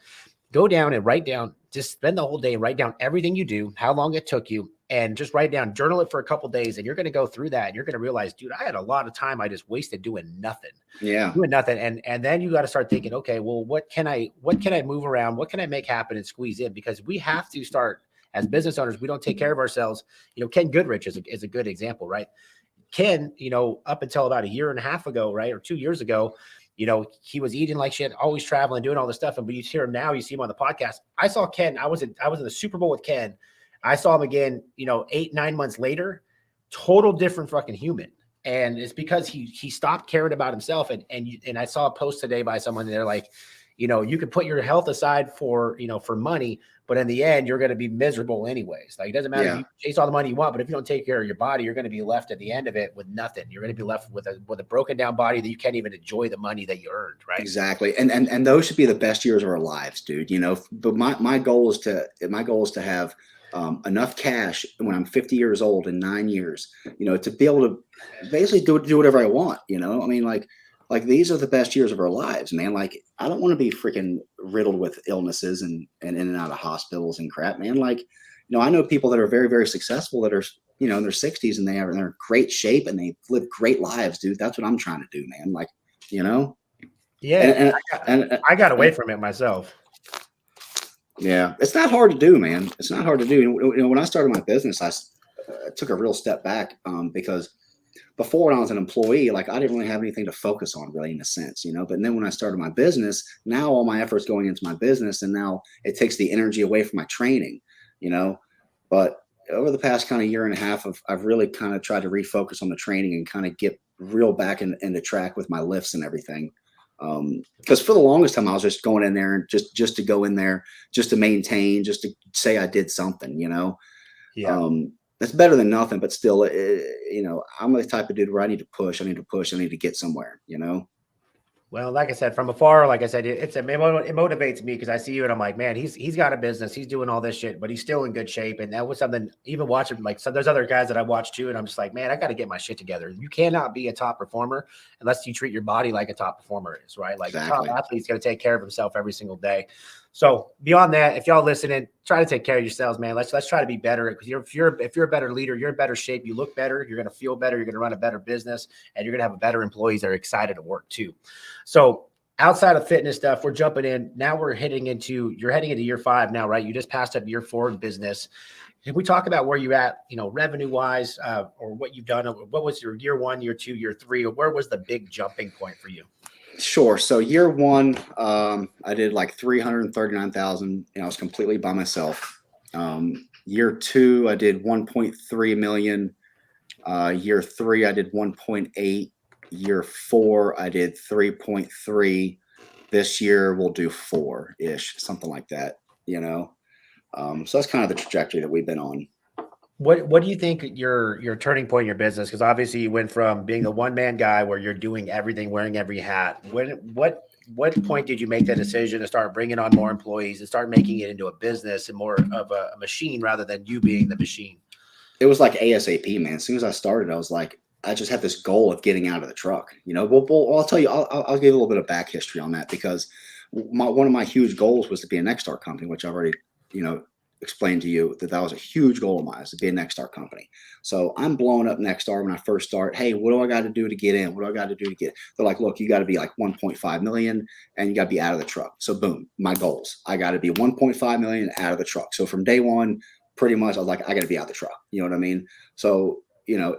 go down and write down, just spend the whole day and write down everything you do, how long it took you, and just write down, journal it for a couple of days. And you're going to go through that and you're going to realize, dude, I had a lot of time I just wasted doing nothing. Yeah. Doing nothing. And then you got to start thinking, okay, well, what can I move around? What can I make happen and squeeze in? Because we have to start, as business owners, we don't take care of ourselves. Ken Goodrich is a good example, right? Ken, up until about a year and a half ago, right, or 2 years ago, he was eating like shit, always traveling, doing all this stuff. And but you hear him now, you see him on the podcast. I saw Ken. I was in the Super Bowl with Ken. I saw him again, 8-9 months later, total different fucking human. And it's because he stopped caring about himself. And I saw a post today by someone, they're like, you can put your health aside for money, but in the end, you're going to be miserable anyways. Like, it doesn't matter if you chase all the money you want, but if you don't take care of your body, you're going to be left at the end of it with nothing. You're going to be left with a broken down body that you can't even enjoy the money that you earned. Right. Exactly. And those should be the best years of our lives, dude. But my goal is to have enough cash when I'm 50 years old in 9 years, to be able to basically do whatever I want. I mean, like these are the best years of our lives, man. Like, I don't want to be freaking riddled with illnesses and in and out of hospitals and crap, man. Like, I know people that are very, very successful that are, in their 60s and they're in great shape and they live great lives, dude. That's what I'm trying to do, man. Like, Yeah. And I got away from it myself. Yeah. It's not hard to do, man. It's not hard to do. When I started my business, I took a real step back because before, when I was an employee, like, I didn't really have anything to focus on, really, in a sense, but then when I started my business, now all my efforts going into my business, and now it takes the energy away from my training, But over the past kind of year and a half, I've really kind of tried to refocus on the training and kind of get real back into track with my lifts and everything. Because for the longest time, I was just going in there and just to go in there, just to maintain, just to say I did something, you know. Yeah. That's better than nothing, but still, you know, I'm the type of dude where I need to push, I need to get somewhere, you know. Well, like I said, from afar, like I said, it motivates me because I see you and I'm like, man, he's got a business, he's doing all this shit, but he's still in good shape. And that was something, even watching, like, so there's other guys that I watch too, and I'm just like, man, I got to get my shit together. You cannot be a top performer unless you treat your body like a top performer is, right? Like Exactly. a top athlete's got to take care of himself every single day. So beyond that, if y'all listening, try to take care of yourselves, man. Let's try to be better, because if you're a better leader, you're in better shape, you look better, you're going to feel better, you're going to run a better business, and you're going to have better employees that are excited to work too. So outside of fitness stuff, we're jumping in. Now you're heading into year 5 now, right? You just passed up year 4 in business. Can we talk about where you at, you know, revenue wise, or what you've done? What was your year 1, year 2, year 3, or where was the big jumping point for you? Sure. So year 1, I did like 339,000, and I was completely by myself. Year 2, I did 1.3 million. Year 3, I did 1.8. Year 4, I did 3.3. This year we'll do 4-ish, something like that, you know. So that's kind of the trajectory that we've been on. What do you think your turning point in your business? Because obviously you went from being the one-man guy where you're doing everything, wearing every hat. What point did you make that decision to start bringing on more employees and start making it into a business and more of a machine rather than you being the machine? It was like ASAP, man. As soon as I started, I was like, I just had this goal of getting out of the truck. You know, well I'll tell you, I'll give a little bit of back history on that, because one of my huge goals was to be a next star company, which I've already, you know, explained to you that was a huge goal of mine, is to be a next star company. So I'm blowing up next star when I first start. Hey, what do I got to do to get in? What do I got to do to get? They're like, look, you got to be like 1.5 million and you got to be out of the truck. So boom, my goals. I got to be 1.5 million out of the truck. So from day one, pretty much I was like, I got to be out of the truck. You know what I mean? So, you know,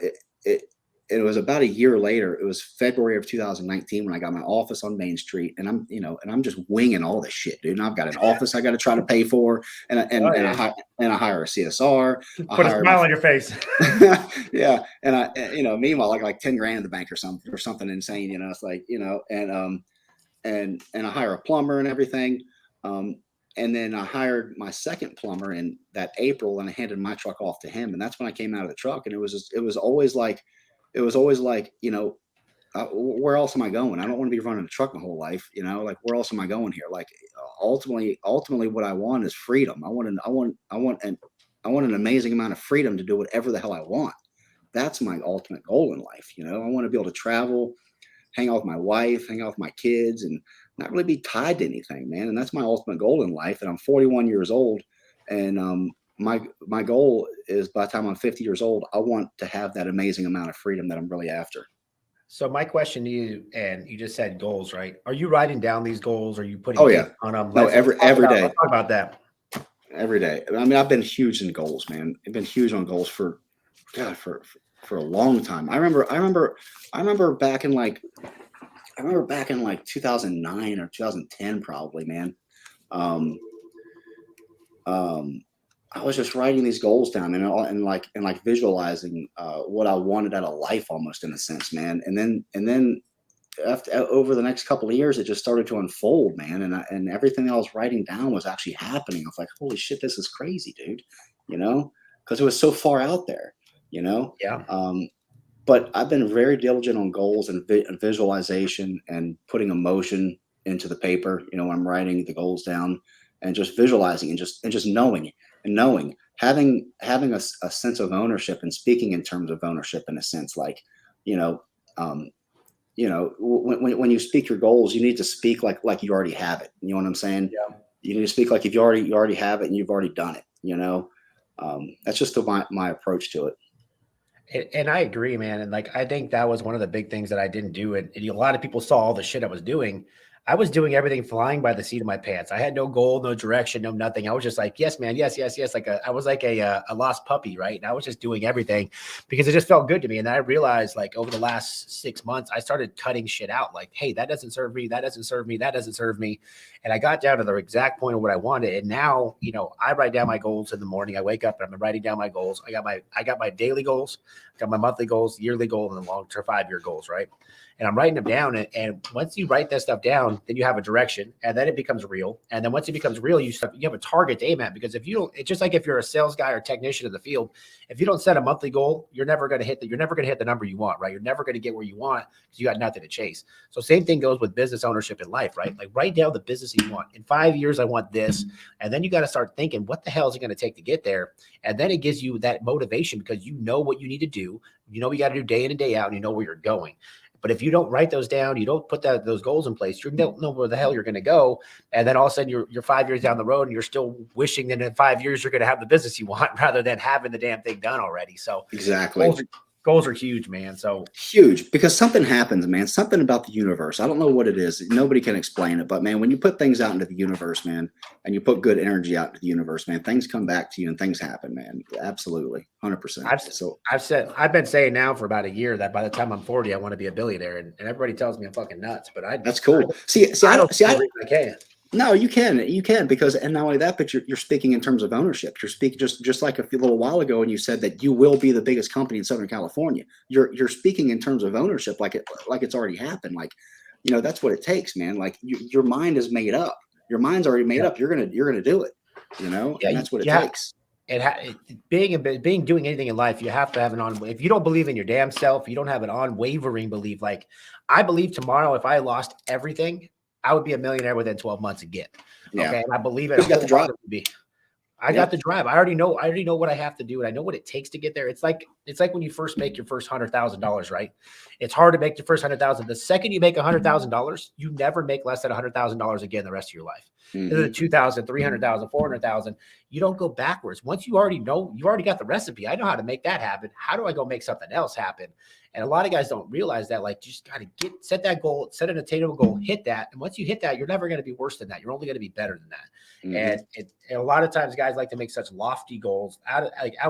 it was about a year later. It was February of 2019 when I got my office on Main Street, and I'm just winging all this shit, dude. And I've got an office I got to try to pay for, and I hire a CSR. Put a smile on your face. Yeah, and meanwhile, like 10 grand in the bank or something insane. You know, it's like, you know, and I hire a plumber and everything. And then I hired my second plumber in that April, and I handed my truck off to him. And that's when I came out of the truck. And it was always like, you know, where else am I going? I don't want to be running a truck my whole life. You know, like, where else am I going here? Like, ultimately, what I want is freedom. I want an amazing amount of freedom to do whatever the hell I want. That's my ultimate goal in life. You know, I want to be able to travel, hang out with my wife, hang out with my kids, and not really be tied to anything, man. And that's my ultimate goal in life. And I'm 41 years old, and my goal is, by the time I'm 50 years old, I want to have that amazing amount of freedom that I'm really after. So my question to you, and you just said goals, right? Are you writing down these goals? Are you putting dates on them? No, every day. Let's talk about that. Every day. I mean, I've been huge in goals, man. I've been huge on goals for a long time. I remember back in like 2009 or 2010, probably, man. I was just writing these goals down and like visualizing what I wanted out of life, almost, in a sense, man. And then over the next couple of years, it just started to unfold, man. And everything I was writing down was actually happening. I was like, holy shit, this is crazy, dude. You know, because it was so far out there, you know? Yeah. But I've been very diligent on goals and visualization and putting emotion into the paper, you know, when I'm writing the goals down, and just visualizing and just knowing, having a sense of ownership, and speaking in terms of ownership, in a sense, like, you know, when you speak your goals, you need to speak like you already have it. You know what I'm saying? Yeah. You need to speak like if you already have it and you've already done it, you know? That's just my approach to it. And I agree, man. And like, I think that was one of the big things that I didn't do. And a lot of people saw all the shit I was doing. I was doing everything flying by the seat of my pants. I had no goal, no direction, no nothing. I was just like, yes, man, yes, yes, yes. I was like a lost puppy, right? And I was just doing everything because it just felt good to me. And then I realized, like, over the last 6 months, I started cutting shit out. Like, hey, that doesn't serve me. That doesn't serve me. That doesn't serve me. And I got down to the exact point of what I wanted. And now, I write down my goals in the morning. I wake up and I'm writing down my goals. I got my daily goals, got my monthly goals, yearly goal, and the long-term 5-year goals, right? And I'm writing them down. And once you write that stuff down, then you have a direction, and then it becomes real. And then once it becomes real, you have a target to aim at, because if you don't, it's just like if you're a sales guy or technician in the field, if you don't set a monthly goal, you're never going to hit the number you want, right? You're never going to get where you want because you got nothing to chase. So same thing goes with business ownership in life, right? Like, write down the business you want. In 5 years, I want this. And then you got to start thinking, what the hell is it going to take to get there? And then it gives you that motivation because you know what you need to do. You know what you got to do day in and day out, and you know where you're going. But if you don't write those down, you don't put those goals in place, you don't know where the hell you're going to go. And then all of a sudden you're 5 years down the road and you're still wishing that in 5 years you're going to have the business you want rather than having the damn thing done already. So exactly. Goals are huge, man. So huge, because something happens, man. Something about the universe. I don't know what it is. Nobody can explain it. But man, when you put things out into the universe, man, and you put good energy out into the universe, man, things come back to you and things happen, man. Absolutely. 100%. I've been saying now for about a year that by the time I'm 40, I want to be a billionaire. And everybody tells me I'm fucking nuts, but that's cool. I can't. No, you can because, and not only that, but you're speaking in terms of ownership. You're speaking just like a little while ago, and you said that you will be the biggest company in Southern California. You're speaking in terms of ownership, like it's already happened. Like, that's what it takes, man. Like, your mind is made up. Your mind's already made up. You're gonna do it. And that's what it takes. Doing anything in life, you have to have if you don't believe in your damn self, you don't have an unwavering belief. Like, I believe tomorrow, if I lost everything, I would be a millionaire within 12 months again. Yeah. Okay. And I believe it. You got the drive. I got the drive. I already know what I have to do, and I know what it takes to get there. It's like when you first make your first $100,000, right? It's hard to make your first $100,000. The second you make $100,000, you never make less than $100,000 again the rest of your life. Mm-hmm. 200,000, 300,000, 400,000. You don't go backwards. Once you already know, you already got the recipe. I know how to make that happen. How do I go make something else happen? And a lot of guys don't realize that. Like, you just got to set that goal, set an attainable goal, hit that. And once you hit that, you're never going to be worse than that. You're only going to be better than that. Mm-hmm. And a lot of times guys like to make such lofty goals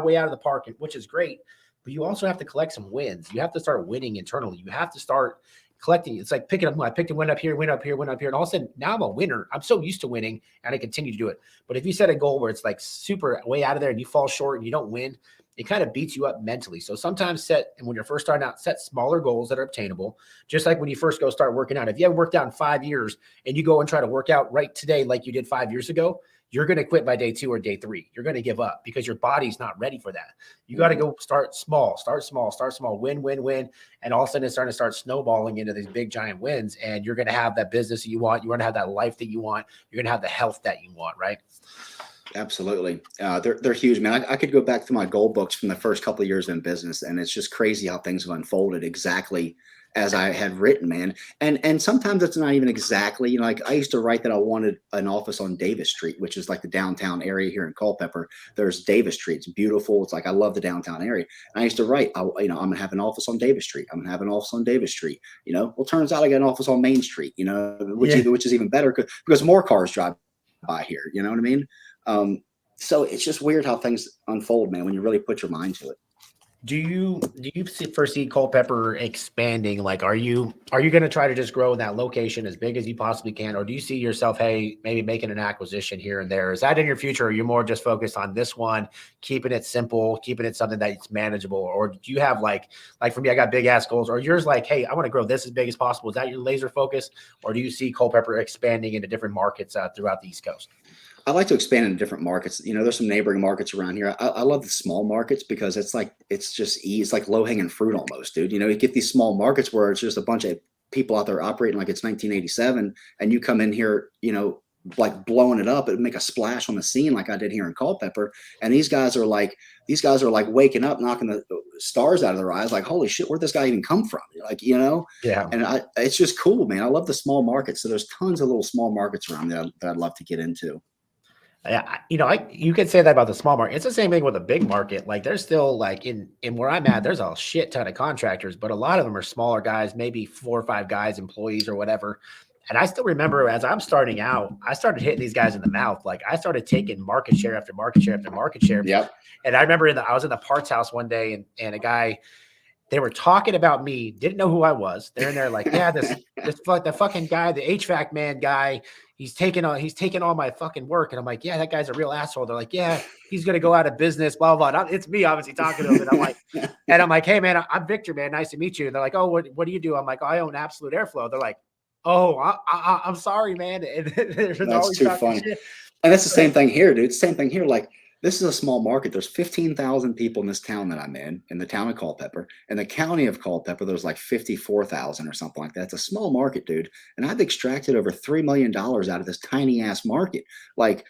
way out of the park, which is great. But you also have to collect some wins. You have to start winning internally. You have to start collecting. It's like picking up. I picked a win up here, win up here, win up here. And all of a sudden now I'm a winner. I'm so used to winning and I continue to do it. But if you set a goal where it's like super way out of there and you fall short and you don't win, it kind of beats you up mentally. So sometimes when you're first starting out, set smaller goals that are obtainable. Just like when you first go start working out. If you haven't worked out in 5 years and you go and try to work out right today like you did 5 years ago, you're going to quit by day 2 or day 3. You're going to give up because your body's not ready for that. You got to go start small, win. And all of a sudden it's starting to start snowballing into these big giant wins. And you're going to have that business you want. You're going to have that life that you want. You're going to have the health that you want, right? Absolutely. They're huge, man. I could go back to my goal books from the first couple of years in business, and it's just crazy how things have unfolded exactly as I had written, man. And sometimes it's not even exactly, like I used to write that I wanted an office on Davis Street, which is like the downtown area here in Culpeper. There's Davis Street. It's beautiful. It's like, I love the downtown area. And I used to write, I'm going to have an office on Davis Street. I'm going to have an office on Davis Street. Well, turns out I got an office on Main Street, which is even better because more cars drive by here. You know what I mean? So it's just weird how things unfold, man, when you really put your mind to it. Do you foresee Culpeper expanding? Like, are you going to try to just grow in that location as big as you possibly can? Or do you see yourself, hey, maybe making an acquisition here and there? Is that in your future? Or are you more just focused on this one, keeping it simple, keeping it something that's manageable? Or do you have like for me, I got big ass goals, or yours like, hey, I want to grow this as big as possible. Is that your laser focus? Or do you see Culpeper expanding into different markets throughout the East Coast? I like to expand in different markets. There's some neighboring markets around here. I love the small markets because it's like low hanging fruit almost, dude. You get these small markets where it's just a bunch of people out there operating like it's 1987, and you come in here, like blowing it up and make a splash on the scene like I did here in Culpeper. And these guys are like waking up, knocking the stars out of their eyes, like, holy shit, where'd this guy even come from? Yeah. And it's just cool, man. I love the small markets. So there's tons of little small markets around there that I'd love to get into. Yeah, you could say that about the small market. It's the same thing with a big market. Like, there's still like in where I'm at, there's a shit ton of contractors, but a lot of them are smaller guys, maybe 4 or 5 guys, employees or whatever. And I still remember as I'm starting out, I started hitting these guys in the mouth. Like I started taking market share after market share after market share. Yep. And I remember I was in the parts house one day and a guy, they were talking about me, didn't know who I was. They're in there like, yeah, the fucking guy, the HVAC man guy, he's taking all my fucking work. And I'm like, yeah, that guy's a real asshole. They're like, yeah, he's going to go out of business, blah, blah, blah. It's me obviously talking to him. And I'm like, hey man, I'm Victor, man. Nice to meet you. And they're like, oh, what do you do? I'm like, oh, I own Absolute Airflow. They're like, oh, I'm sorry, man. And That's too funny. shit. And that's the same thing here, dude. Same thing here. Like, this is a small market. There's 15,000 people in this town that I'm in the town of Culpeper. In the county of Culpeper, there's like 54,000 or something like that. It's a small market, dude. And I've extracted over $3 million out of this tiny ass market. Like,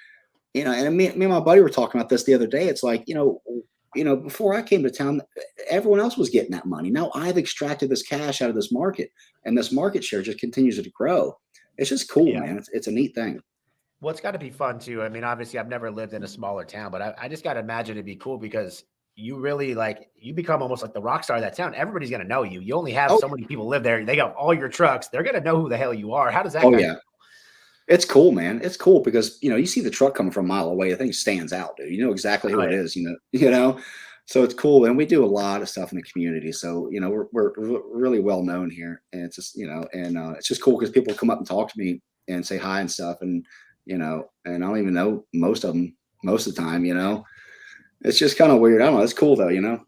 you know, and me and my buddy were talking about this the other day. It's like, you know, before I came to town, everyone else was getting that money. Now I've extracted this cash out of this market, and this market share just continues to grow. It's just cool, man. It's a neat thing. Well, it's got to be fun too. I mean, obviously, I've never lived in a smaller town, but I just got to imagine it'd be cool because you really you become almost like the rock star of that town. Everybody's going to know you. You only have so many people live there. They got all your trucks. They're going to know who the hell you are. How does that go? Yeah. It's cool, man. It's cool because, you know, you see the truck coming from a mile away. I think it stands out, dude. You know exactly who it is, you know, so it's cool. And we do a lot of stuff in the community. So, you know, we're really well known here, and it's just, you know, and it's just cool because people come up and talk to me and say hi and stuff. And, you know, and I don't even know most of them most of the time, you know. It's just kind of weird. I don't know. It's cool though, you know.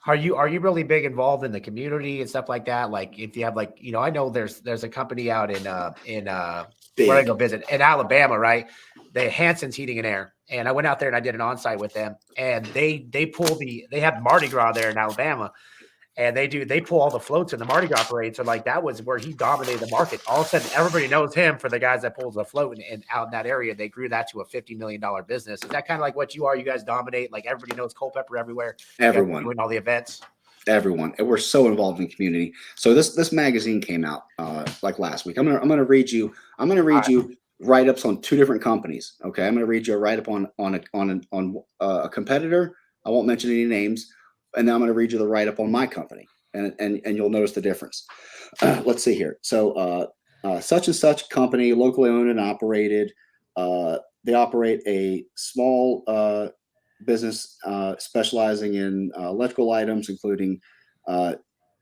Are you really big involved in the community and stuff like that? Like if you have like, you know, I know there's a company out in where I go visit in Alabama, right? They Hanson's Heating and Air. And I went out there and I did an on-site with them, and they have Mardi Gras there in Alabama. And they pull all the floats in the Mardi Gras parade. So like that was where he dominated the market. All of a sudden, everybody knows him for the guys that pulls the float, and out in that area, they grew that to a $50 million business. Is that kind of like what you are? You guys dominate. Like everybody knows Culpeper everywhere. Everyone doing all the events. Everyone, and we're so involved in community. So this magazine came out like last week. I'm gonna read you write-ups on two different companies. Okay, I'm gonna read you a write-up on a competitor. I won't mention any names. And then I'm going to read you the write-up on my company, and you'll notice the difference. Let's see here. So such and such company, locally owned and operated. They operate a small business specializing in electrical items, including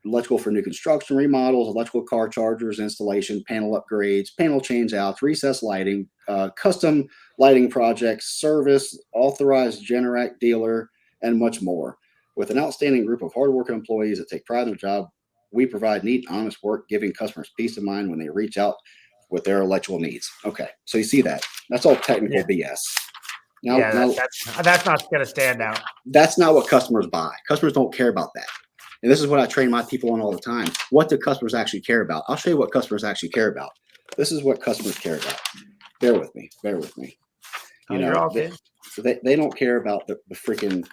electrical for new construction, remodels, electrical car chargers, installation, panel upgrades, panel change outs, recessed lighting, custom lighting projects, service, authorized Generac dealer, and much more. With an outstanding group of hardworking employees that take pride in their job, we provide neat, honest work, giving customers peace of mind when they reach out with their electrical needs. Okay, so you see that. That's all technical BS. Now, that's not going to stand out. That's not what customers buy. Customers don't care about that. And this is what I train my people on all the time. What do customers actually care about? I'll show you what customers actually care about. This is what customers care about. Bear with me. You know, they don't care about the freaking.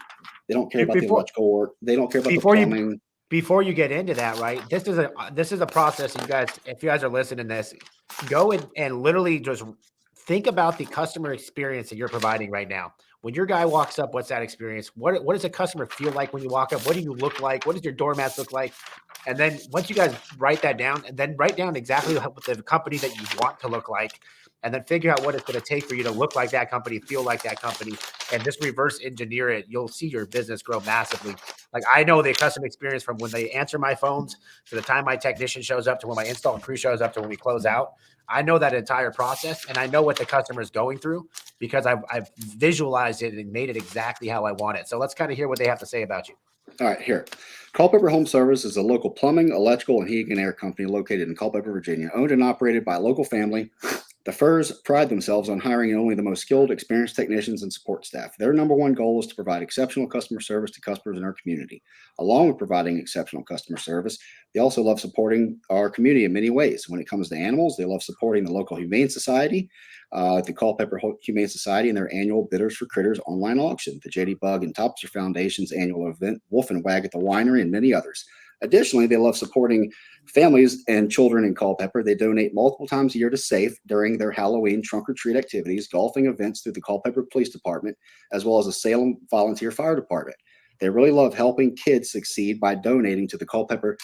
They don't care about the electrical work. They don't care about the plumbing. Before you get into that, right? This is a process. You guys, if you guys are listening to this, go and literally just think about the customer experience that you're providing right now. When your guy walks up, what's that experience? What does a customer feel like when you walk up? What do you look like? What does your doormats look like? And then once you guys write that down, and then write down exactly what the company that you want to look like, and then figure out what it's going to take for you to look like that company, feel like that company, and just reverse engineer it. You'll see your business grow massively. Like I know the customer experience from when they answer my phones to the time my technician shows up to when my install crew shows up to when we close out. I know that entire process, and I know what the customer is going through because I've visualized it and made it exactly how I want it. So let's kind of hear what they have to say about you. All right, here. Culpeper Home Service is a local plumbing, electrical, and heating and air company located in Culpeper, Virginia, owned and operated by a local family. The Furrs pride themselves on hiring only the most skilled, experienced technicians and support staff. Their number one goal is to provide exceptional customer service to customers in our community. Along with providing exceptional customer service, they also love supporting our community in many ways. When it comes to animals, they love supporting the local Humane Society, the Culpeper Humane Society, and their annual Bidders for Critters online auction, the J.D. Bug and Topser Foundation's annual event, Wolf and Wag at the Winery, and many others. Additionally, they love supporting families and children in Culpeper. They donate multiple times a year to SAFE during their Halloween trunk or treat activities, golfing events through the Culpeper Police Department, as well as the Salem Volunteer Fire Department. They really love helping kids succeed by donating to the Culpeper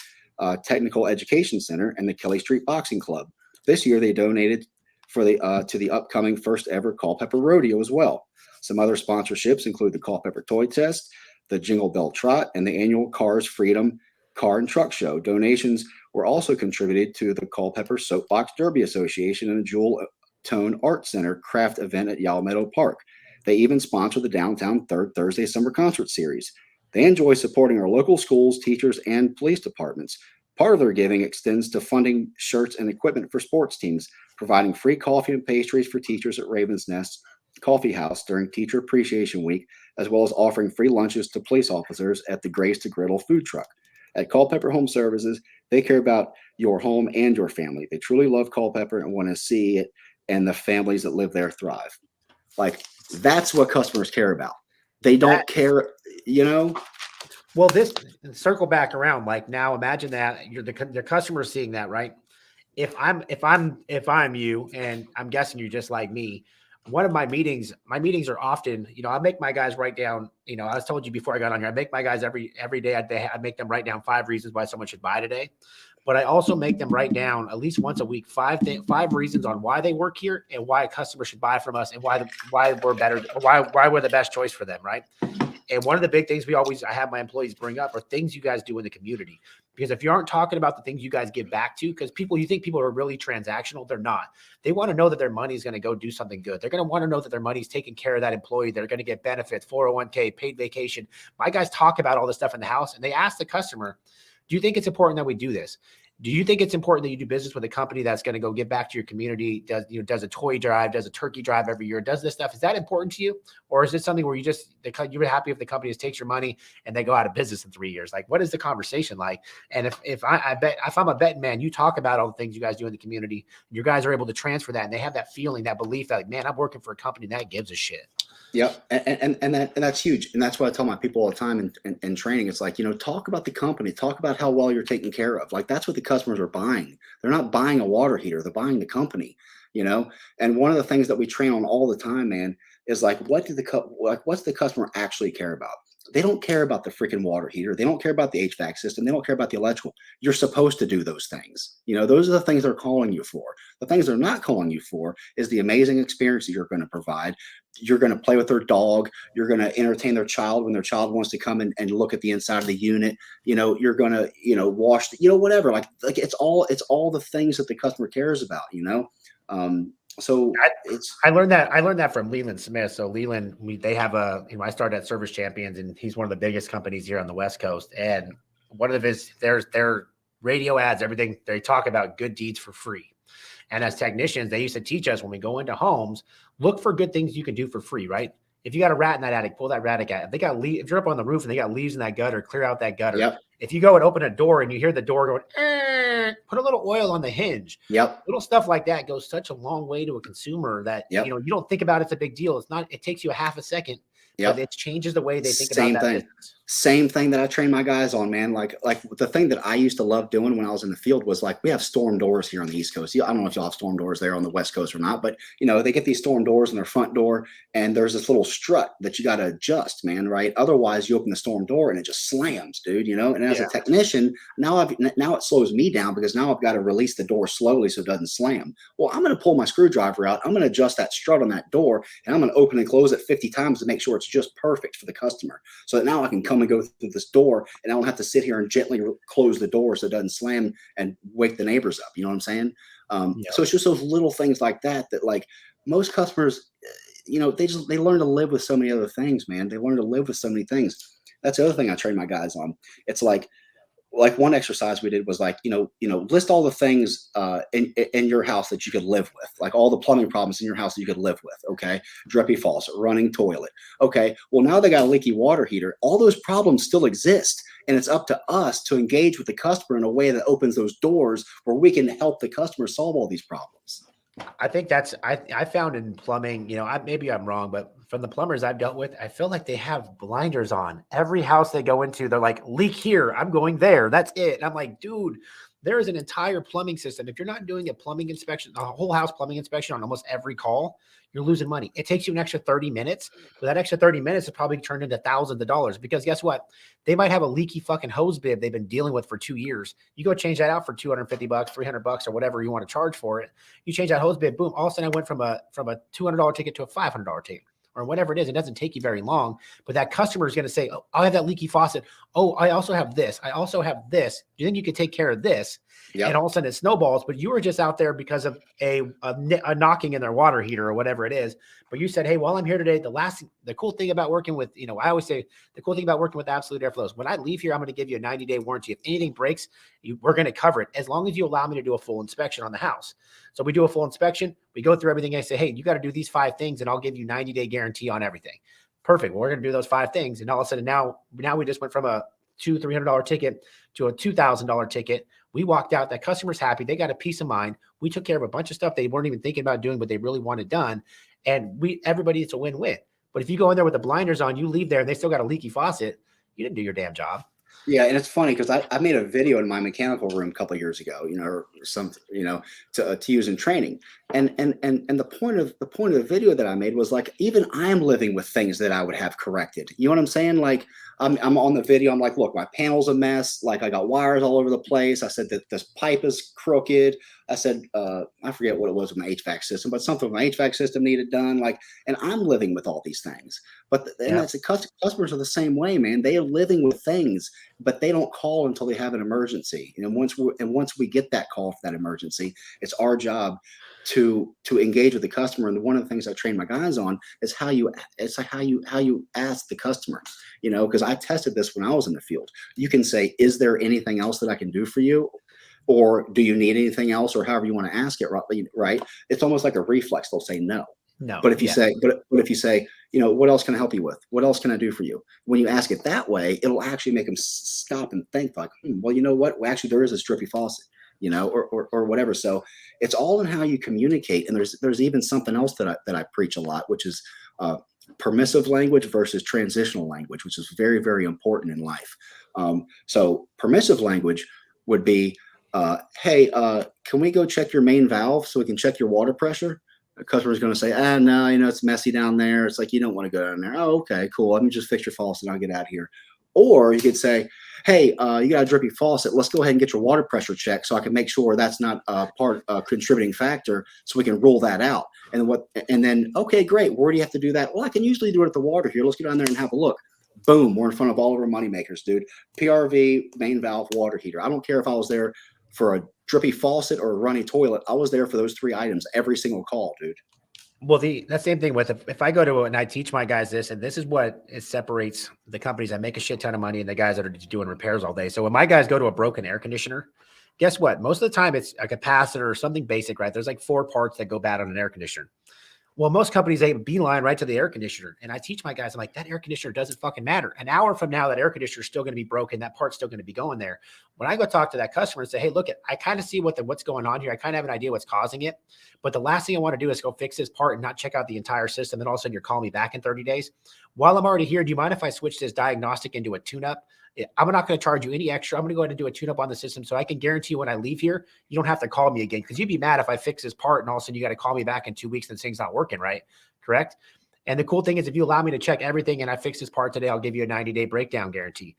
Technical Education Center and the Kelly Street Boxing Club. This year, they donated for the to the upcoming first ever Culpeper Rodeo as well. Some other sponsorships include the Culpeper Toy Test, the Jingle Bell Trot, and the annual Cars Freedom Car and Truck Show. Donations were also contributed to the Culpeper Soapbox Derby Association and the Jewel Tone Art Center craft event at Yalmeadow Park. They even sponsor the Downtown Third Thursday Summer Concert Series. They enjoy supporting our local schools, teachers, and police departments. Part of their giving extends to funding shirts and equipment for sports teams, providing free coffee and pastries for teachers at Raven's Nest Coffee House during Teacher Appreciation Week, as well as offering free lunches to police officers at the Grace to Griddle food truck. At Culpeper Home Services, they care about your home and your family. They truly love Culpeper and want to see it and the families that live there thrive. Like, that's what customers care about. They don't care, you know? Well, this circle back around. Like, now imagine that the customer seeing that, right? If I'm you, and I'm guessing you're just like me, one of my meetings are often, I make my guys write down, I was told you before I got on here, I make my guys every day, I make them write down 5 reasons why someone should buy today. But I also make them write down at least once a week, 5 reasons on why they work here and why a customer should buy from us and why we're better, why we're the best choice for them. Right. And one of the big things I have my employees bring up are things you guys do in the community. Because if you aren't talking about the things you guys give back to, because you think people are really transactional, they're not. They want to know that their money is going to go do something good. They're going to want to know that their money is taking care of that employee. They're going to get benefits, 401k, paid vacation. My guys talk about all this stuff in the house, and they ask the customer, do you think it's important that we do this? Do you think it's important that you do business with a company that's going to go give back to your community, does a toy drive, does a turkey drive every year, does this stuff? Is that important to you? Or is it something where you're happy if the company just takes your money and they go out of business in 3 years? Like, what is the conversation like? And if I'm a betting man, you talk about all the things you guys do in the community, your guys are able to transfer that, and they have that feeling, that belief that, like, man, I'm working for a company that gives a shit. Yep. And that's huge. And that's what I tell my people all the time in training. It's like, talk about the company, talk about how well you're taken care of. Like, that's what the customers are buying. They're not buying a water heater. They're buying the company, and one of the things that we train on all the time, man, is like, what's the customer actually care about? They don't care about the freaking water heater. They don't care about the HVAC system. They don't care about the electrical. You're supposed to do those things. Those are the things they're calling you for. The things they're not calling you for is the amazing experience that you're going to provide. You're going to play with their dog. You're going to entertain their child when their child wants to come and look at the inside of the unit. You're going to, wash, whatever. Like it's all the things that the customer cares about, So I learned that from Leland Smith. So Leland, they have I started at Service Champions, and he's one of the biggest companies here on the West Coast. And one of their radio ads, everything, they talk about good deeds for free. And as technicians, they used to teach us when we go into homes, look for good things you can do for free, right? If you got a rat in that attic, pull that rat out. If you're up on the roof and they got leaves in that gutter, clear out that gutter. Yep. If you go and open a door and you hear the door going, put a little oil on the hinge. Yep. Little stuff like that goes such a long way to a consumer that, you don't think about it's a big deal. It takes you a half a second. Yep. But it changes the way they think about that business. Same thing that I train my guys on, man. Like the thing that I used to love doing when I was in the field was, like, we have storm doors here on the East Coast. I don't know if y'all have storm doors there on the West Coast or not, but they get these storm doors in their front door, and there's this little strut that you got to adjust, man. Right? Otherwise, you open the storm door and it just slams, dude. And as a technician, now it slows me down because now I've got to release the door slowly so it doesn't slam. Well, I'm going to pull my screwdriver out. I'm going to adjust that strut on that door, and I'm going to open and close it 50 times to make sure it's just perfect for the customer, so that now I can come and go through this door, and I don't have to sit here and gently close the door so it doesn't slam and wake the neighbors up. You know what I'm saying? So it's just those little things like that, like most customers, they learn to live with so many other things, man. They learn to live with so many things. That's the other thing I train my guys on. It's like one exercise we did was like, list all the things in your house that you could live with, like all the plumbing problems in your house that you could live with. Okay. Drippy faucet, running toilet. Okay. Well, now they got a leaky water heater. All those problems still exist. And it's up to us to engage with the customer in a way that opens those doors where we can help the customer solve all these problems. I think I found in plumbing, maybe I'm wrong, but from the plumbers I've dealt with, I feel like they have blinders on. Every house they go into, they're like, leak here, I'm going there. That's it. And I'm like, dude, there is an entire plumbing system. If you're not doing a plumbing inspection, a whole house plumbing inspection on almost every call, you're losing money. It takes you an extra 30 minutes, but that extra 30 minutes is probably turned into thousands of dollars, because guess what? They might have a leaky fucking hose bib they've been dealing with for 2 years. You go change that out for $250, $300, or whatever you want to charge for it. You change that hose bib, boom, all of a sudden I went from a $200 ticket to a $500 ticket, or whatever it is. It doesn't take you very long, but that customer is going to say, oh, I have that leaky faucet. Oh, I also have this. I also have this. Do you think you could take care of this? Yep. And all of a sudden it snowballs, but you were just out there because of a knocking in their water heater or whatever it is. But you said, hey, while I'm here today, the cool thing about working with, I always say the cool thing about working with Absolute Airflow is when I leave here, I'm going to give you a 90-day warranty. If anything breaks, we're going to cover it as long as you allow me to do a full inspection on the house. So we do a full inspection. We go through everything. And I say, hey, you got to do these 5 things and I'll give you 90-day guarantee on everything. Perfect. Well, we're going to do those 5 things. And all of a sudden now we just went from a $200-$300 ticket to a $2,000 ticket. We walked out, that customer's happy. They got a peace of mind. We took care of a bunch of stuff they weren't even thinking about doing, but they really wanted done. And everybody, it's a win-win. But if you go in there with the blinders on, you leave there and they still got a leaky faucet, you didn't do your damn job. Yeah, and it's funny because I made a video in my mechanical room a couple of years ago, or something, to use in training, and the point of the video that I made was like, even I'm living with things that I would have corrected. You know what I'm saying? Like I'm on the video. I'm like, look, my panel's a mess. Like I got wires all over the place. I said that this pipe is crooked. I said, I forget what it was with my HVAC system, but something with my HVAC system needed done. Like, and I'm living with all these things. But that's customers are the same way, man. They are living with things, but they don't call until they have an emergency. And once we get that call for that emergency, it's our job to engage with the customer. And one of the things I train my guys on is how you ask the customer, because I tested this when I was in the field. You can say, is there anything else that I can do for you? Or do you need anything else, or however you want to ask it, right? It's almost like a reflex. They'll say no. No. But if you say, what else can I help you with? What else can I do for you? When you ask it that way, it'll actually make them stop and think like, well, you know what? Well, actually, there is a drippy faucet, or whatever. So it's all in how you communicate. And there's even something else that I preach a lot, which is permissive language versus transitional language, which is very, very important in life. So permissive language would be, hey, can we go check your main valve so we can check your water pressure? The customer is going to say, no, it's messy down there. It's like, you don't want to go down there. Oh, okay, cool. Let me just fix your faucet and I'll get out of here. Or you could say, hey, you got a drippy faucet. Let's go ahead and get your water pressure checked so I can make sure that's not a contributing factor, so we can rule that out. And then, okay, great. Where do you have to do that? Well, I can usually do it at the water here. Let's go down there and have a look. Boom, we're in front of all of our money makers, dude. PRV, main valve, water heater. I don't care if I was there for a drippy faucet or a runny toilet. I was there for those 3 items every single call, dude. Well, that same thing with if I go to and I teach my guys this, and this is what it separates the companies that make a shit ton of money and the guys that are doing repairs all day. So when my guys go to a broken air conditioner, guess what? Most of the time it's a capacitor or something basic, right? There's like 4 parts that go bad on an air conditioner. Well, most companies, they beeline right to the air conditioner. And I teach my guys, I'm like, that air conditioner doesn't fucking matter. An hour from now, that air conditioner is still going to be broken. That part's still going to be going there. When I go talk to that customer and say, hey, look, I kind of see what's going on here. I kind of have an idea what's causing it. But the last thing I want to do is go fix this part and not check out the entire system. Then all of a sudden you're calling me back in 30 days. While I'm already here, do you mind if I switch this diagnostic into a tune-up? I'm not going to charge you any extra. I'm going to go ahead and do a tune-up on the system so I can guarantee when I leave here, you don't have to call me again, because you'd be mad if I fix this part and all of a sudden you got to call me back in 2 weeks and things not working right. Correct? And the cool thing is, if you allow me to check everything and I fix this part today, I'll give you a 90-day breakdown guarantee.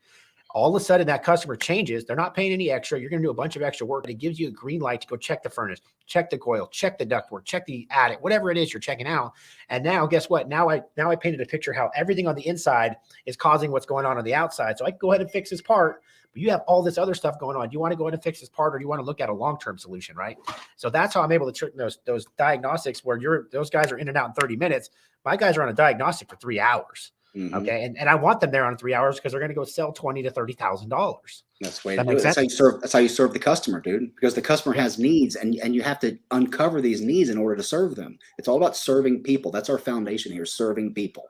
All of a sudden that customer changes. They're not paying any extra. You're going to do a bunch of extra work, but it gives you a green light to go check the furnace, check the coil, check the ductwork, check the attic, whatever it is you're checking out. And now guess what? Now I painted a picture how everything on the inside is causing what's going on the outside. So I can go ahead and fix this part, but you have all this other stuff going on. Do you want to go ahead and fix this part, or do you want to look at a long-term solution, right? So that's how I'm able to trick those diagnostics where those guys are in and out in 30 minutes. My guys are on a diagnostic for 3 hours. Mm-hmm. Okay. And I want them there on 3 hours because they're going to go sell $20,000 to $30,000. That's the way to do it. That's how you serve the customer, dude, because the customer has needs, and you have to uncover these needs in order to serve them. It's all about serving people. That's our foundation here, serving people.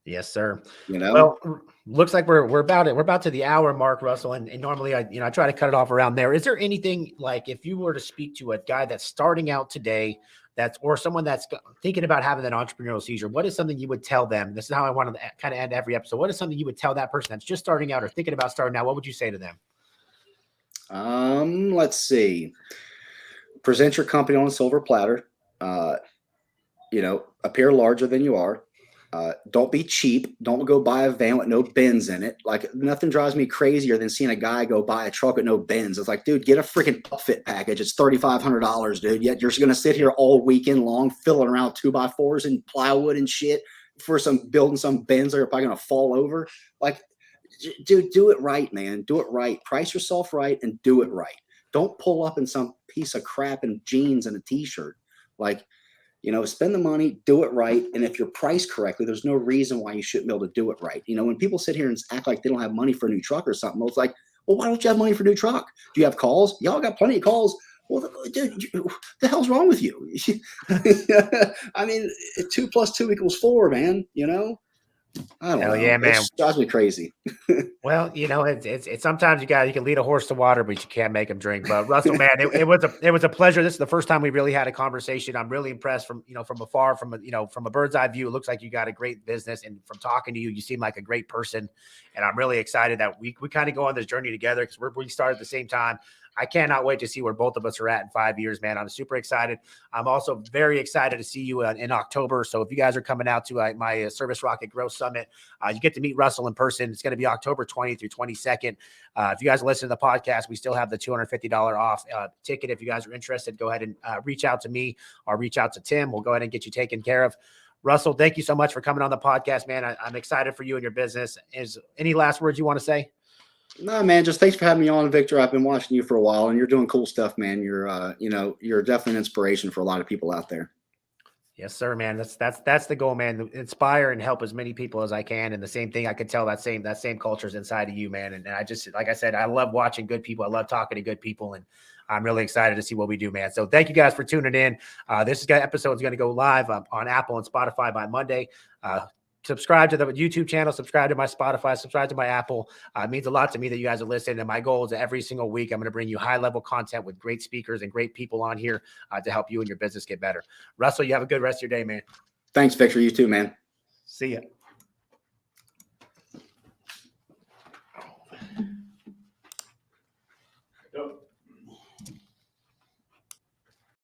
Yes, sir. Well, looks like we're about to the hour mark, Russell. And normally I try to cut it off around there. Is there anything, like, if you were to speak to a guy that's starting out today, or someone that's thinking about having that entrepreneurial seizure, what is something you would tell them? This is how I want to kind of end every episode. What is something you would tell that person that's just starting out or thinking about starting out? What would you say to them? Let's see. Present your company on a silver platter. Appear larger than you are. Don't be cheap. Don't go buy a van with no bins in it. Like, nothing drives me crazier than seeing a guy go buy a truck with no bins. It's like, dude, get a freaking upfit package. It's $3,500, dude. Yet you're going to sit here all weekend long fiddling around 2x4s and plywood and shit for building some bins that are probably going to fall over. Like, dude, do it right, man. Do it right. Price yourself right and do it right. Don't pull up in some piece of crap in jeans and a t-shirt. Like, spend the money, do it right. And if you're priced correctly, there's no reason why you shouldn't be able to do it right. When people sit here and act like they don't have money for a new truck or something, it's like, well, why don't you have money for a new truck? Do you have calls? Y'all got plenty of calls. Well, dude, the hell's wrong with you? I mean, 2 + 2 = 4, man. I don't know. Yeah, man. It drives me crazy. Well, it's sometimes you can lead a horse to water, but you can't make him drink. But Russell, man, it was a pleasure. This is the first time we really had a conversation. I'm really impressed from afar, from a bird's eye view. It looks like you got a great business, and from talking to you, you seem like a great person. And I'm really excited that we kind of go on this journey together, because we started at the same time. I cannot wait to see where both of us are at in 5 years, man. I'm super excited. I'm also very excited to see you in October. So if you guys are coming out to my Service Rocket Growth Summit, you get to meet Russell in person. It's going to be October 20th through 22nd. If you guys listen to the podcast, we still have the $250 off ticket. If you guys are interested, go ahead and reach out to me or reach out to Tim. We'll go ahead and get you taken care of. Russell, thank you so much for coming on the podcast, man. I'm excited for you and your business. Is any last words you want to say? No, man, just thanks for having me on, Victor. I've been watching you for a while, and you're doing cool stuff, man. You're definitely an inspiration for a lot of people out there. Yes, sir, man. That's the goal, man. To inspire and help as many people as I can. And the same thing, I could tell that same culture is inside of you, man. And I just, like I said, I love watching good people. I love talking to good people, and I'm really excited to see what we do, man. So thank you guys for tuning in. This episode is going to go live on Apple and Spotify by Monday. Subscribe to the YouTube channel, subscribe to my Spotify, subscribe to my Apple. It means a lot to me that you guys are listening. And my goal is that every single week, I'm going to bring you high-level content with great speakers and great people on here to help you and your business get better. Russell, you have a good rest of your day, man. Thanks, Victor. You too, man. See ya.